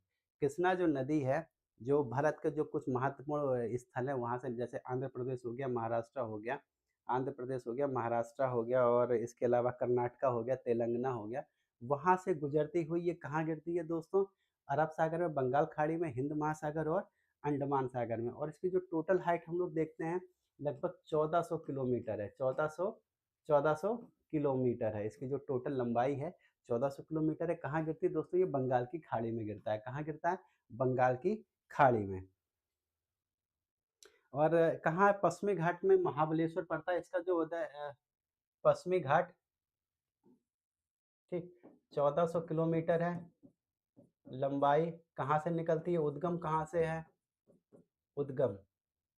कृष्णा जो नदी है, जो भारत के जो कुछ महत्वपूर्ण स्थल है वहाँ से, जैसे आंध्र प्रदेश हो गया, महाराष्ट्र हो गया, आंध्र प्रदेश हो गया, महाराष्ट्र हो गया, और इसके अलावा कर्नाटका हो गया, तेलंगाना हो गया, वहाँ से गुजरती हुई ये कहाँ गिरती है दोस्तों? अरब सागर में, बंगाल खाड़ी में, हिंद महासागर और अंडमान सागर में। और इसकी जो टोटल हाइट हम लोग देखते हैं लगभग 1400 किलोमीटर है। 1400 किलोमीटर है इसकी जो टोटल लंबाई है। 1400 किलोमीटर है। कहाँ गिरती है दोस्तों? ये बंगाल की खाड़ी में गिरता है। कहाँ गिरता है? बंगाल की खाड़ी में। और कहाँ? पश्चिमी घाट में महाबलेश्वर पड़ता है। इसका जो होता है पश्चिमी घाट। ठीक, 1400 किलोमीटर है लंबाई। कहाँ से निकलती है? उद्गम कहाँ से है? उद्गम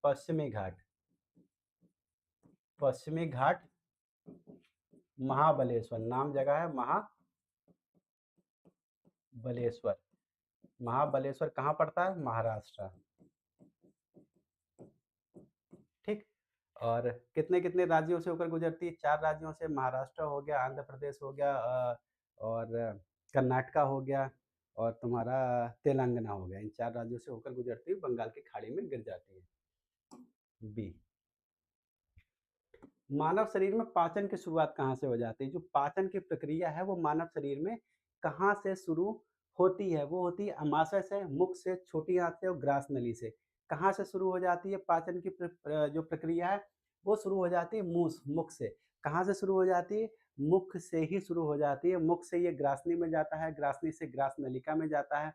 पश्चिमी घाट। पश्चिमी घाट महाबलेश्वर नाम जगह है, महाबलेश्वर। महाबलेश्वर कहाँ पड़ता है? महाराष्ट्र। ठीक। और कितने कितने राज्यों से होकर गुजरती है? 4 राज्यों से, महाराष्ट्र हो गया, आंध्र प्रदेश हो गया, और कर्नाटका हो गया, और तुम्हारा तेलंगाना हो गया। इन 4 राज्यों से होकर गुजरती हुई बंगाल की खाड़ी में गिर जाती है। बी। मानव शरीर में पाचन की शुरुआत कहाँ से हो जाती है? जो पाचन की प्रक्रिया है वो मानव शरीर में कहाँ से शुरू होती है? वो होती है अमाशय से, मुख से, छोटी आंत से और ग्रास नली से। कहाँ से शुरू हो जाती है पाचन की जो प्रक्रिया है? वो शुरू हो जाती है मुख से। कहाँ से शुरू हो जाती है? मुख से ही शुरू हो जाती है। मुख से ये ग्रासनी में जाता है, ग्रासनी से ग्रास नलिका में जाता है,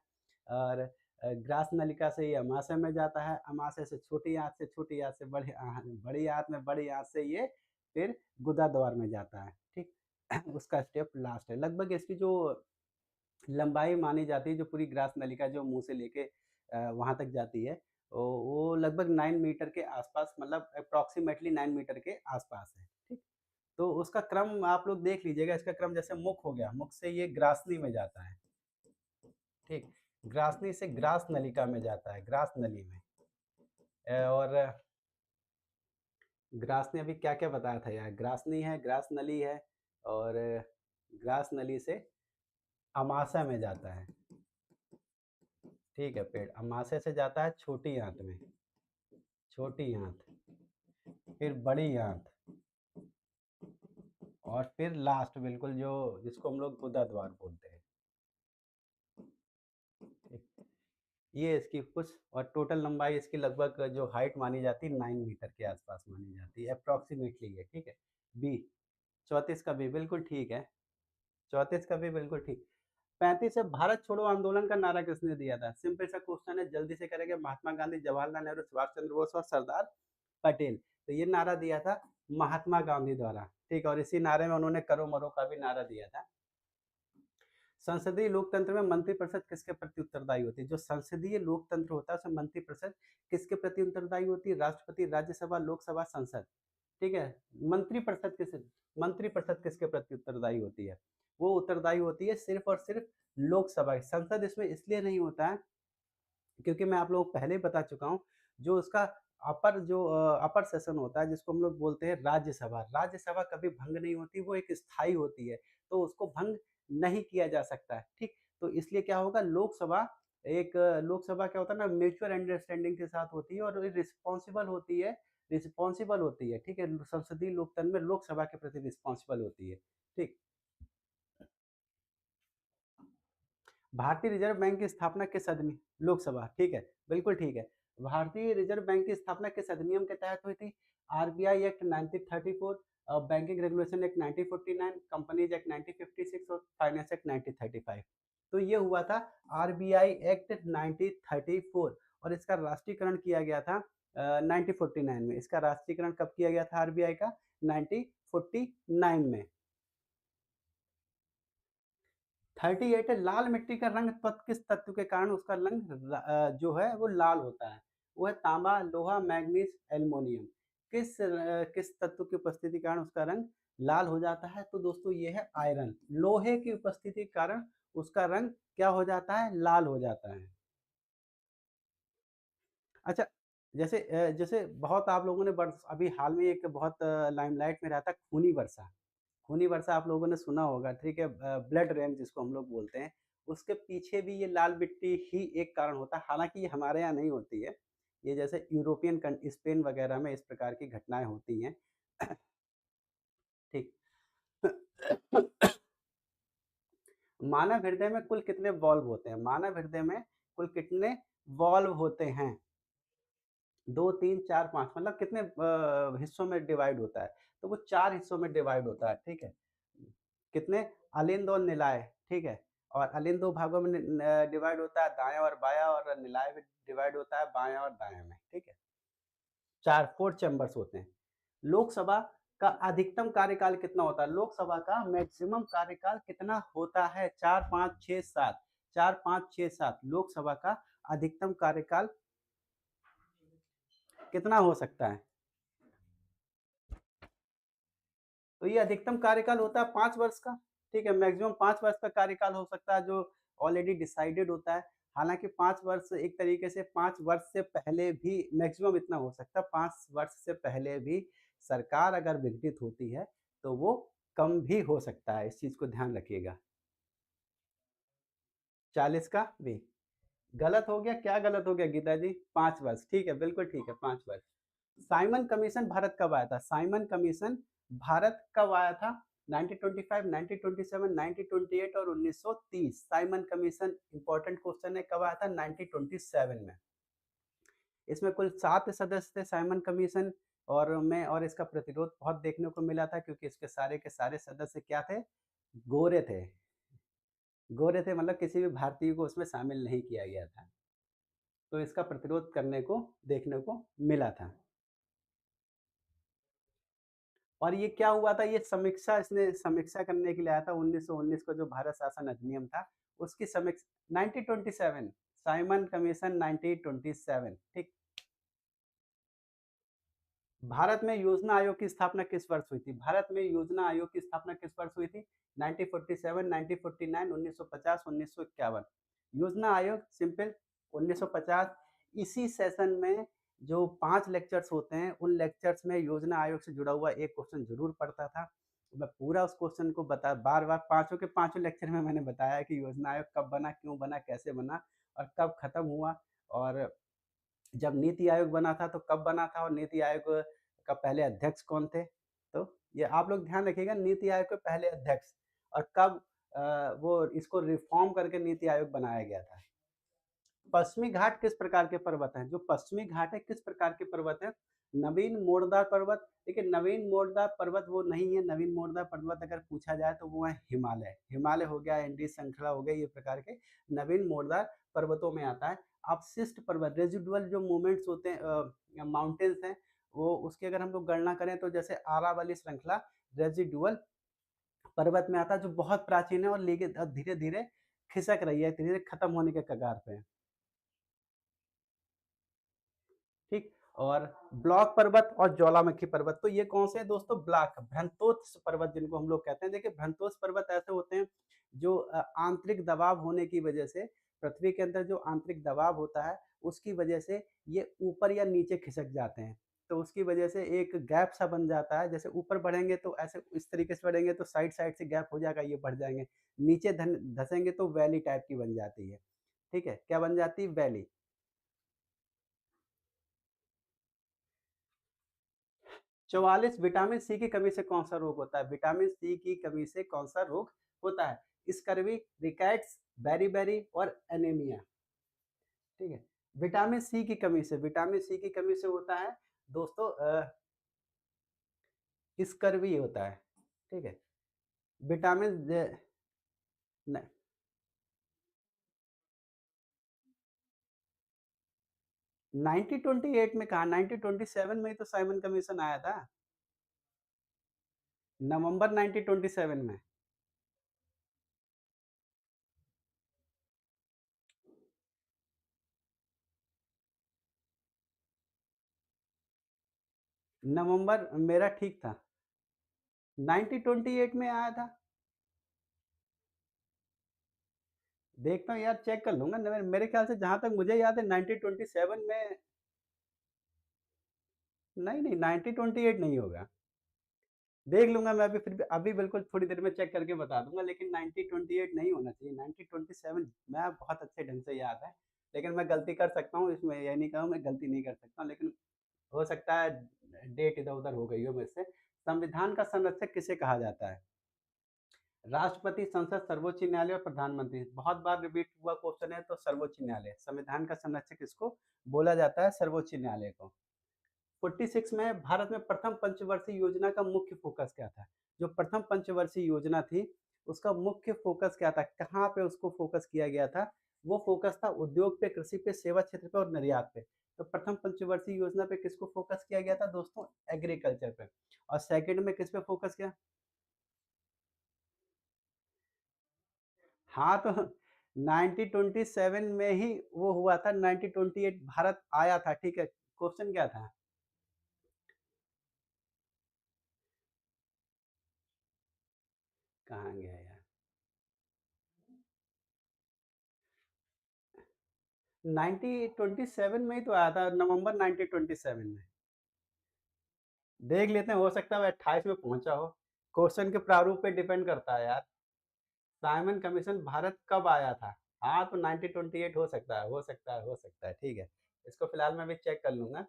और ग्रास नलिका से ये अमाशय में जाता है, अमाशय से छोटी आंत से, छोटी आंत से बड़ी आंत में, बड़ी आंत से ये फिर गुदा द्वार में जाता है। ठीक। उसका स्टेप लास्ट है। लगभग इसकी जो लंबाई मानी जाती है, जो पूरी ग्रास नलिका जो मुंह से लेके वहां तक जाती है, वो लगभग 9 मीटर के आसपास, मतलब अप्रोक्सीमेटली 9 मीटर के आसपास है। ठीक। तो उसका क्रम आप लोग देख लीजिएगा। इसका क्रम जैसे मुख हो गया, मुख से ये ग्रासनी में जाता है। ठीक, ग्रासनी से ग्रास नलिका में जाता है, ग्रास नली में। और ग्रास ने अभी क्या क्या बताया था यार? ग्रासनी है, ग्रास नली है, और ग्रास नली से अमाशय में जाता है। ठीक है, पेड़ अमाशय से जाता है छोटी आंत में, छोटी आंत, फिर बड़ी आंत, और फिर लास्ट बिल्कुल जो जिसको हम लोग गुदा द्वार बोलते हैं। ठीक, ये इसकी कुछ, और टोटल लंबाई इसकी लगभग जो हाइट मानी जाती है 9 मीटर के आसपास मानी जाती है, अप्रॉक्सीमेटली है। ठीक है, बी 34 का बी बिल्कुल ठीक है, 34 का भी बिल्कुल ठीक। 35 है, भारत छोड़ो आंदोलन का नारा किसने दिया था? सिंपल सा क्वेश्चन है, जल्दी से करेंगे। महात्मा गांधी, जवाहरलाल नेहरू, सुभाष चंद्र बोस और सरदार पटेल। तो ये नारा दिया था महात्मा गांधी द्वारा। ठीक है, और इसी नारे में उन्होंने करो मरो का भी नारा दिया था। संसदीय लोकतंत्र में मंत्रिपरिषद किसके प्रति उत्तरदायी होती है? जो संसदीय लोकतंत्र होता है उसमें मंत्रिपरिषद किसके प्रति उत्तरदायी होती है? राष्ट्रपति, राज्यसभा, लोकसभा, संसद। ठीक है, मंत्रिपरिषद किसके प्रति उत्तरदायी होती है? वो उत्तरदायी होती है सिर्फ और सिर्फ लोकसभा। संसद इसमें इसलिए नहीं होता है क्योंकि मैं आप लोगों को पहले ही बता चुका हूँ, जो उसका अपर सेशन होता है जिसको हम लोग बोलते हैं राज्यसभा, राज्यसभा कभी भंग नहीं होती, वो एक स्थायी होती है, तो उसको भंग नहीं किया जा सकता है। ठीक, तो इसलिए क्या होगा, लोकसभा क्या होता है ना, म्यूचुअल अंडरस्टैंडिंग के साथ होती है और रिस्पॉन्सिबल होती है। ठीक है, संसदीय लोकतंत्र में लोकसभा के प्रति रिस्पॉन्सिबल होती है। ठीक, भारतीय रिजर्व बैंक की स्थापना किस अधिनियम, लोकसभा, ठीक है, बिल्कुल ठीक है। भारतीय रिजर्व बैंक की स्थापना किस अधिनियम के तहत हुई थी? RBI act 1934, banking regulation act 1949, companies act 1956 और फाइनेंस एक्ट 1935। तो ये हुआ था आरबीआई एक्ट 1934, और इसका राष्ट्रीयकरण किया गया था 1949 में। इसका राष्ट्रीयकरण कब किया गया था आरबीआई का? 1949 में। 38 है, लाल मिट्टी का रंग किस तत्व के कारण उसका रंग जो है वो लाल होता है? वो है तांबा, लोहा, मैग्नीज, एल्युमिनियम। किस तत्व की उपस्थिति के कारण उसका रंग लाल हो जाता है? तो दोस्तों ये है आयरन। लोहे की उपस्थिति के कारण उसका रंग क्या हो जाता है? लाल हो जाता है। अच्छा, जैसे बहुत आप लोगों ने अभी हाल में एक बहुत लाइमलाइट में रहा था खूनी वर्षा। खूनी वर्षा आप लोगों ने सुना होगा, ठीक है, ब्लड रेन जिसको हम लोग बोलते हैं, उसके पीछे भी ये लाल मिट्टी ही एक कारण होता है। हालाँकि ये हमारे यहाँ नहीं होती है, ये जैसे यूरोपियन स्पेन वगैरह में इस प्रकार की घटनाएँ होती हैं। ठीक। मानव हृदय में कुल कितने वॉल्व होते हैं? मानव हृदय में कुल कितने वॉल्व होते हैं? 2, 3, 4, 5, मतलब कितने हिस्सों में डिवाइड होता है? तो वो 4 हिस्सों में डिवाइड होता है, ठीक है? कितने? अलिंद और निलाय, ठीक है? और अलिंद 2 भागों में डिवाइड होता है, दायाँ और बायाँ, और निलाय में डिवाइड होता है बायाँ और दायाँ में, ठीक है? 4 चैम्बर्स होते हैं। लोकसभा का अधिकतम कार्यकाल कितना होता है? लोकसभा का मैक्सिमम कार्यकाल कितना होता है? 4, 5, 6, 7, 4, 5, 6, 7, लोकसभा का अधिकतम कार्यकाल कितना हो सकता है? तो ये अधिकतम कार्यकाल होता है 5 वर्ष का, ठीक है? मैक्सिमम 5 वर्ष का कार्यकाल हो सकता है जो ऑलरेडी डिसाइडेड होता है। हालाँकि 5 वर्ष एक तरीके से 5 वर्ष से पहले भी मैक्सिमम इतना हो सकता है, 5 वर्ष से पहले भी सरकार अगर विघटित होती है, तो वो कम भी हो सकता है, इस चीज़ को ध्यान रखिएगा। 40 का भी गलत हो गया, क्या गलत हो गया गीता जी? 5 वर्ष, ठीक है, बिल्कुल ठीक है, 5 वर्ष। साइमन कमीशन भारत कब आया था? साइमन कमीशन भारत कब आया था? 1925, 1927, 1928 और 1930। साइमन कमीशन इंपॉर्टेंट क्वेश्चन है, कब आया था? 1927 में। इसमें कुल 7 सदस्य थे साइमन कमीशन, और इसका प्रतिरोध बहुत देखने को मिला था क्योंकि इसके सारे के सारे सदस्य क्या थे? गोरे थे। गोरे थे, मतलब किसी भी भारतीय को उसमें शामिल नहीं किया गया था। तो इसका प्रतिरोध करने को देखने को मिला था। और ये क्या हुआ था, ये समीक्षा, इसने समीक्षा करने के लिए आया था 1919 को, जो भारत शासन अधिनियम था उसकी समीक्षा 1927, साइमन कमीशन 1927, ठीक। भारत में योजना आयोग की स्थापना किस वर्ष हुई थी? भारत में योजना आयोग की स्थापना किस वर्ष हुई थी? 1947, 1949, 1950, 1951। योजना आयोग सिंपल 1950। इसी सेशन में जो 5 लेक्चर्स होते हैं, उन लेक्चर्स में योजना आयोग से जुड़ा हुआ एक क्वेश्चन ज़रूर पढ़ता था। मैं पूरा उस क्वेश्चन को बार-बार पाँचों के पाँचों लेक्चर में मैंने बताया कि योजना आयोग कब बना, क्यों बना, कैसे बना, और कब खत्म हुआ, और जब नीति आयोग बना था तो कब बना था, और नीति आयोग का पहले अध्यक्ष कौन थे? तो ये आप लोग ध्यान रखिएगा, नीति आयोग के पहले अध्यक्ष, और कब वो इसको रिफ़ॉर्म करके नीति आयोग बनाया गया था। पश्चिमी घाट किस प्रकार के पर्वत हैं? जो पश्चिमी घाट है किस प्रकार के पर्वत हैं? नवीन मोड़दार पर्वत। देखिए, नवीन मोड़दार पर्वत वो नहीं है। नवीन मोड़दार पर्वत अगर पूछा जाए तो वो है हिमालय। हिमालय हो गया, एंडीज श्रृंखला हो गई, ये प्रकार के नवीन मोड़दार पर्वतों में आता है। अपशिष्ट पर्वत, रेजिडुअल जो मूवमेंट्स होते हैं, माउंटेन्स हैं, वो उसकी अगर हम लोग गणना करें तो जैसे आरावली श्रृंखला रेजिडुअल पर्वत में आता है, जो बहुत प्राचीन है और लेकिन धीरे धीरे खिसक रही है, धीरे धीरे खत्म होने के कगार पे है। ठीक। और ब्लॉक पर्वत और ज्वालामुखी पर्वत, तो ये कौन से हैं दोस्तों? ब्लॉक, भ्रंतोत्स पर्वत जिनको हम लोग कहते हैं। देखिए, भ्रंतोत्स पर्वत ऐसे होते हैं जो आंतरिक दबाव होने की वजह से, पृथ्वी के अंदर जो आंतरिक दबाव होता है उसकी वजह से ये ऊपर या नीचे खिसक जाते हैं। तो उसकी वजह से एक गैप सा बन जाता है। जैसे ऊपर बढ़ेंगे तो ऐसे इस तरीके से बढ़ेंगे तो साइड साइड से गैप हो जाएगा, ये बढ़ जाएंगे। नीचे धसेंगे तो वैली टाइप की बन जाती है। ठीक है, क्या बन जाती है? वैली। 44, विटामिन सी की कमी से कौन सा रोग होता है? विटामिन सी की कमी से कौन सा रोग होता है? स्कर्वी, रिकेट्स, बेरी और एनीमिया। ठीक है, विटामिन सी की कमी से, विटामिन सी की कमी से होता है दोस्तों स्कर्वी होता है। ठीक है, विटामिन 1928 में कहा, 1927 में ही तो साइमन कमीशन आया था। नवंबर 1927 में। नवंबर मेरा ठीक था, 1928 में आया था। देखता हूँ यार, चेक कर लूँगा। न मेरे ख़्याल से जहाँ तक मुझे याद है 1927 में। नहीं, नहीं, 1928 नहीं होगा। देख लूँगा मैं अभी, फिर भी अभी बिल्कुल थोड़ी देर में चेक करके बता दूँगा, लेकिन 1928 नहीं होना चाहिए, 1927 मैं बहुत अच्छे ढंग से याद है। लेकिन मैं गलती कर सकता हूँ, इसमें ये नहीं कहूँ मैं गलती नहीं कर सकता हूँ, लेकिन हो सकता है डेट इधर-उधर हो गई हो मेरे से। संविधान का संरक्षक किसे कहा जाता है? राष्ट्रपति, संसद, सर्वोच्च न्यायालय और प्रधानमंत्री। बहुत बार रिपीट हुआ क्वेश्चन है, तो सर्वोच्च न्यायालय। संविधान का संरक्षक किसको बोला जाता है? सर्वोच्च न्यायालय को। 46 में भारत में प्रथम पंचवर्षीय योजना का मुख्य फोकस क्या था? जो प्रथम पंचवर्षीय योजना थी, उसका मुख्य फोकस क्या था? कहाँ पे उसको फोकस किया गया था? वो फोकस था उद्योग पे, कृषि पे, सेवा क्षेत्र पे और निर्यात पे। तो प्रथम पंचवर्षीय योजना पे किसको फोकस किया गया था दोस्तों? एग्रीकल्चर पे। और सेकंड में किस पे फोकस किया? हाँ, तो 1927 में ही वो हुआ था, 1928 भारत आया था, ठीक है। क्वेश्चन क्या था? कहाँ गया यार? 1927 में ही तो आया था, नवंबर 1927 में। देख लेते हैं, हो सकता है मैं 28 में पहुंचा हो। क्वेश्चन के प्रारूप पे डिपेंड करता है यार। साइमन कमीशन भारत कब आया था? हाँ, तो 1928 हो सकता है, हो सकता है, हो सकता है, ठीक है। इसको फिलहाल मैं भी चेक कर लूंगा।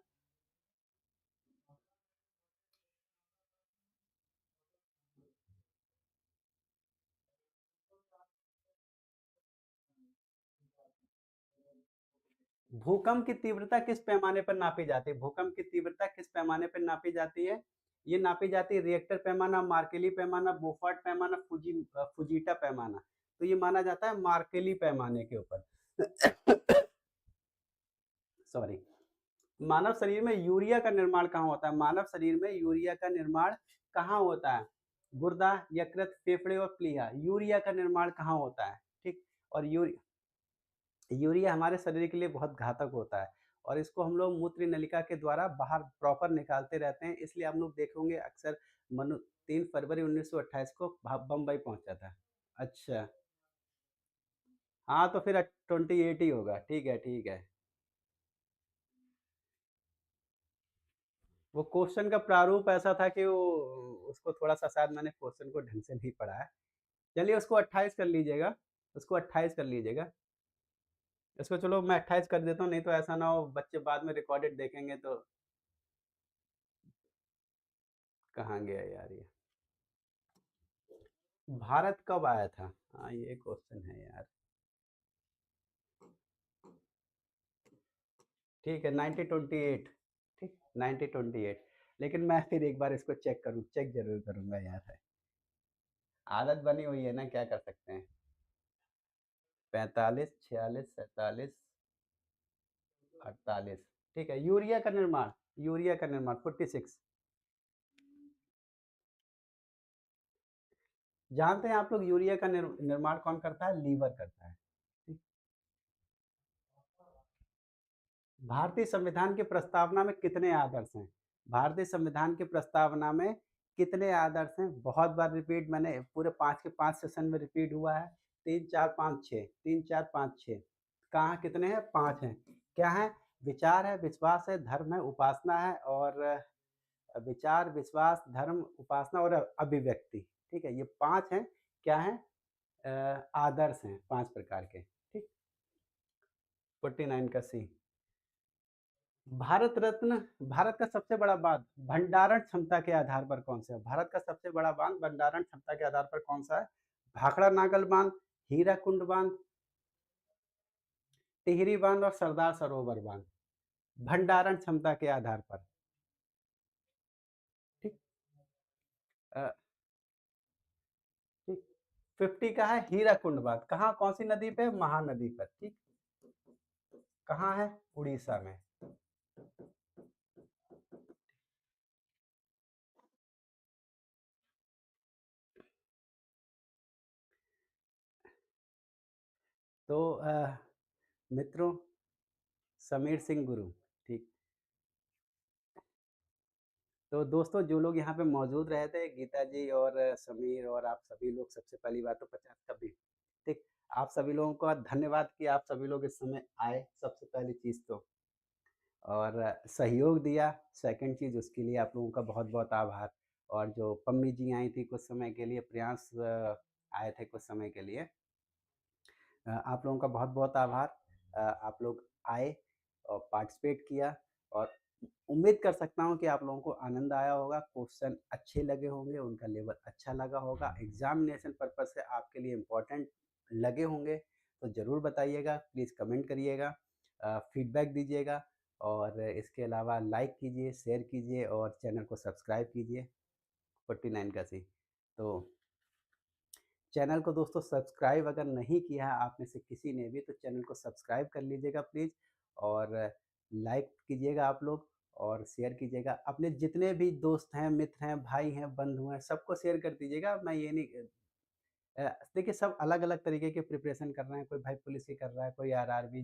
भूकंप की तीव्रता किस पैमाने पर नापी जाती है? भूकंप की तीव्रता किस पैमाने पर नापी जाती है? ये नापी जाती है रिएक्टर पैमाना, मार्केली पैमाना, बोफर्ट पैमाना, फुजीटा पैमाना। तो ये माना जाता है मार्केली पैमाने के ऊपर। सॉरी। मानव शरीर में यूरिया का निर्माण कहाँ होता है? मानव शरीर में यूरिया का निर्माण कहाँ होता है? गुर्दा, यकृत, फेफड़े और प्लीहा। यूरिया का निर्माण कहाँ होता है? ठीक। और यूरिया हमारे शरीर के लिए बहुत घातक होता है, और इसको हम लोग मूत्र नलिका के द्वारा बाहर प्रॉपर निकालते रहते हैं। इसलिए हम लोग देखेंगे अक्सर मनु 3 फरवरी 1928 को बम्बई पहुंचा था। अच्छा। हाँ, तो फिर 28 ही होगा। ठीक है, ठीक है। वो क्वेश्चन का प्रारूप ऐसा था कि वो उसको थोड़ा सा, शायद मैंने क्वेश्चन को ढंग से नहीं पढ़ा है। चलिए उसको 28 कर लीजिएगा, उसको 28 कर लीजिएगा। इसको चलो मैं 28 कर देता हूँ, नहीं तो ऐसा ना हो बच्चे बाद में रिकॉर्डेड देखेंगे तो कहाँ गया यार ये? भारत कब आया था? हाँ, ये क्वेश्चन है यार। ठीक है, 1928। ठीक, 1928। लेकिन मैं फिर एक बार इसको चेक ज़रूर करूँगा यार। आदत बनी हुई है ना, क्या कर सकते हैं। 45, 46, 47, 48। ठीक है, यूरिया का निर्माण 46। जानते हैं आप लोग यूरिया का निर्माण कौन करता है? लीवर करता है। ठीक। भारतीय संविधान की प्रस्तावना में कितने आदर्श हैं? भारतीय संविधान की प्रस्तावना में कितने आदर्श हैं? बहुत बार रिपीट, मैंने पूरे 5 के 5 सेशन में रिपीट हुआ है। 3, 4, 5, 6, 3, 4, 5, 6। कहाँ कितने हैं? 5 हैं। क्या है? विचार है, विश्वास है, धर्म है, उपासना है और विचार, विश्वास, धर्म, उपासना और अभिव्यक्ति। ठीक है, ये 5 हैं। क्या हैं? आदर्श हैं 5 प्रकार के। ठीक। 49 का सी। भारत रत्न, भारत का सबसे बड़ा बांध भंडारण क्षमता के आधार पर कौन सा है? भारत का सबसे बड़ा बांध भंडारण क्षमता के आधार पर कौन सा है? भाखड़ा नागल बांध, हीराकुंड बांध, टिहरी बांध और सरदार सरोवर बांध। भंडारण क्षमता के आधार पर। ठीक। अ, ठीक। 50 का है हीराकुंड बांध। कहाँ, कौन सी नदी पे? महानदी पर। ठीक। कहाँ है? उड़ीसा में। तो मित्रों, समीर सिंह गुरु। ठीक। तो दोस्तों, जो लोग यहाँ पे मौजूद रहे थे, गीता जी और समीर और आप सभी लोग, सबसे पहली बात तो 50 छब्बीस। ठीक। आप सभी लोगों का धन्यवाद कि आप सभी लोग इस समय आए, सबसे पहली चीज़ तो। और सहयोग दिया, सेकंड चीज़, उसके लिए आप लोगों का बहुत बहुत आभार। और जो पम्मी जी आई थी कुछ समय के लिए, प्रियांश आए थे कुछ समय के लिए, आप लोगों का बहुत बहुत आभार। आप लोग आए और पार्टिसिपेट किया और उम्मीद कर सकता हूँ कि आप लोगों को आनंद आया होगा, क्वेश्चन अच्छे लगे होंगे, उनका लेवल अच्छा लगा होगा, एग्जामिनेशन पर्पज से आपके लिए इम्पोर्टेंट लगे होंगे। तो ज़रूर बताइएगा, प्लीज़ कमेंट करिएगा, फीडबैक दीजिएगा और इसके अलावा लाइक कीजिए, शेयर कीजिए और चैनल को सब्सक्राइब कीजिए। 49 का सी। तो चैनल को दोस्तों सब्सक्राइब अगर नहीं किया है आप में से किसी ने भी, तो चैनल को सब्सक्राइब कर लीजिएगा प्लीज़। और लाइक कीजिएगा आप लोग और शेयर कीजिएगा। अपने जितने भी दोस्त हैं, मित्र हैं, भाई हैं, बंधु हैं, सबको शेयर कर दीजिएगा। मैं ये नहीं देखिए, सब अलग-अलग तरीके के प्रिपरेशन कर रहे हैं। कोई भाई पुलिस की कर रहा है, कोई आरआरबी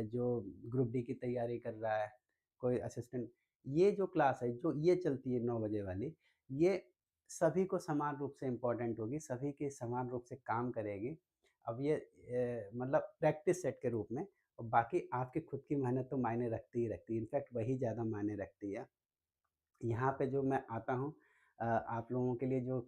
जो ग्रुप डी की तैयारी कर रहा है, कोई असिस्टेंट। ये जो क्लास है, जो ये चलती है 9 बजे वाली, ये सभी को समान रूप से इम्पोर्टेंट होगी, सभी के समान रूप से काम करेगी। अब ये मतलब प्रैक्टिस सेट के रूप में, और बाकी आपकी खुद की मेहनत तो मायने रखती ही रखती है, इनफैक्ट वही ज़्यादा मायने रखती है। यहाँ पे जो मैं आता हूँ, आप लोगों के लिए जो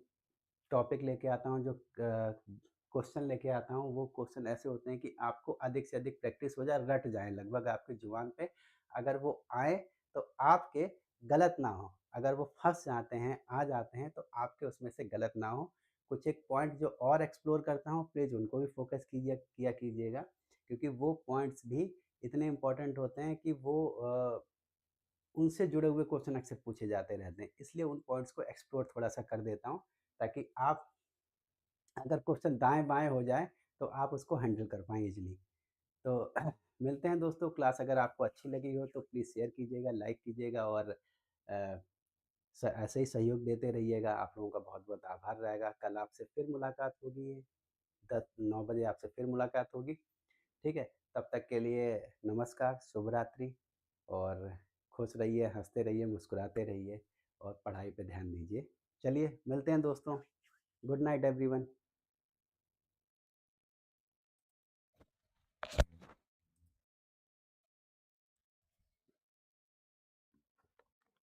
टॉपिक लेके आता हूँ, जो क्वेश्चन लेके आता हूँ, वो क्वेश्चन ऐसे होते हैं कि आपको अधिक से अधिक प्रैक्टिस हो जाए, रट जाएँ लगभग आपकी ज़ुबान पे। अगर वो आएँ तो आपके गलत ना हो, अगर वो फँस जाते हैं, आ जाते हैं तो आपके उसमें से गलत ना हो। कुछ एक पॉइंट जो और एक्सप्लोर करता हूँ, प्लीज़ उनको भी फ़ोकस किया कीजिएगा, क्योंकि वो पॉइंट्स भी इतने इम्पोर्टेंट होते हैं कि वो उनसे जुड़े हुए क्वेश्चन अक्सर पूछे जाते रहते हैं। इसलिए उन पॉइंट्स को एक्सप्लोर थोड़ा-सा कर देता हूँ, ताकि आप, अगर क्वेश्चन दाएँ-बाएँ हो जाए, तो आप उसको हैंडल कर पाएँ ईज़िली। तो मिलते हैं दोस्तों, क्लास अगर आपको अच्छी लगी हो तो प्लीज़ शेयर कीजिएगा, लाइक कीजिएगा और ऐसे ही सहयोग देते रहिएगा। आप लोगों का बहुत-बहुत आभार रहेगा। कल आपसे फिर मुलाकात होगी, 9 बजे आपसे फिर मुलाकात होगी। ठीक है? तब तक के लिए नमस्कार, शुभ रात्रि और खुश रहिए, हँसते रहिए, मुस्कुराते रहिए और पढ़ाई पे ध्यान दीजिए। चलिए, मिलते हैं दोस्तों। Good night everyone.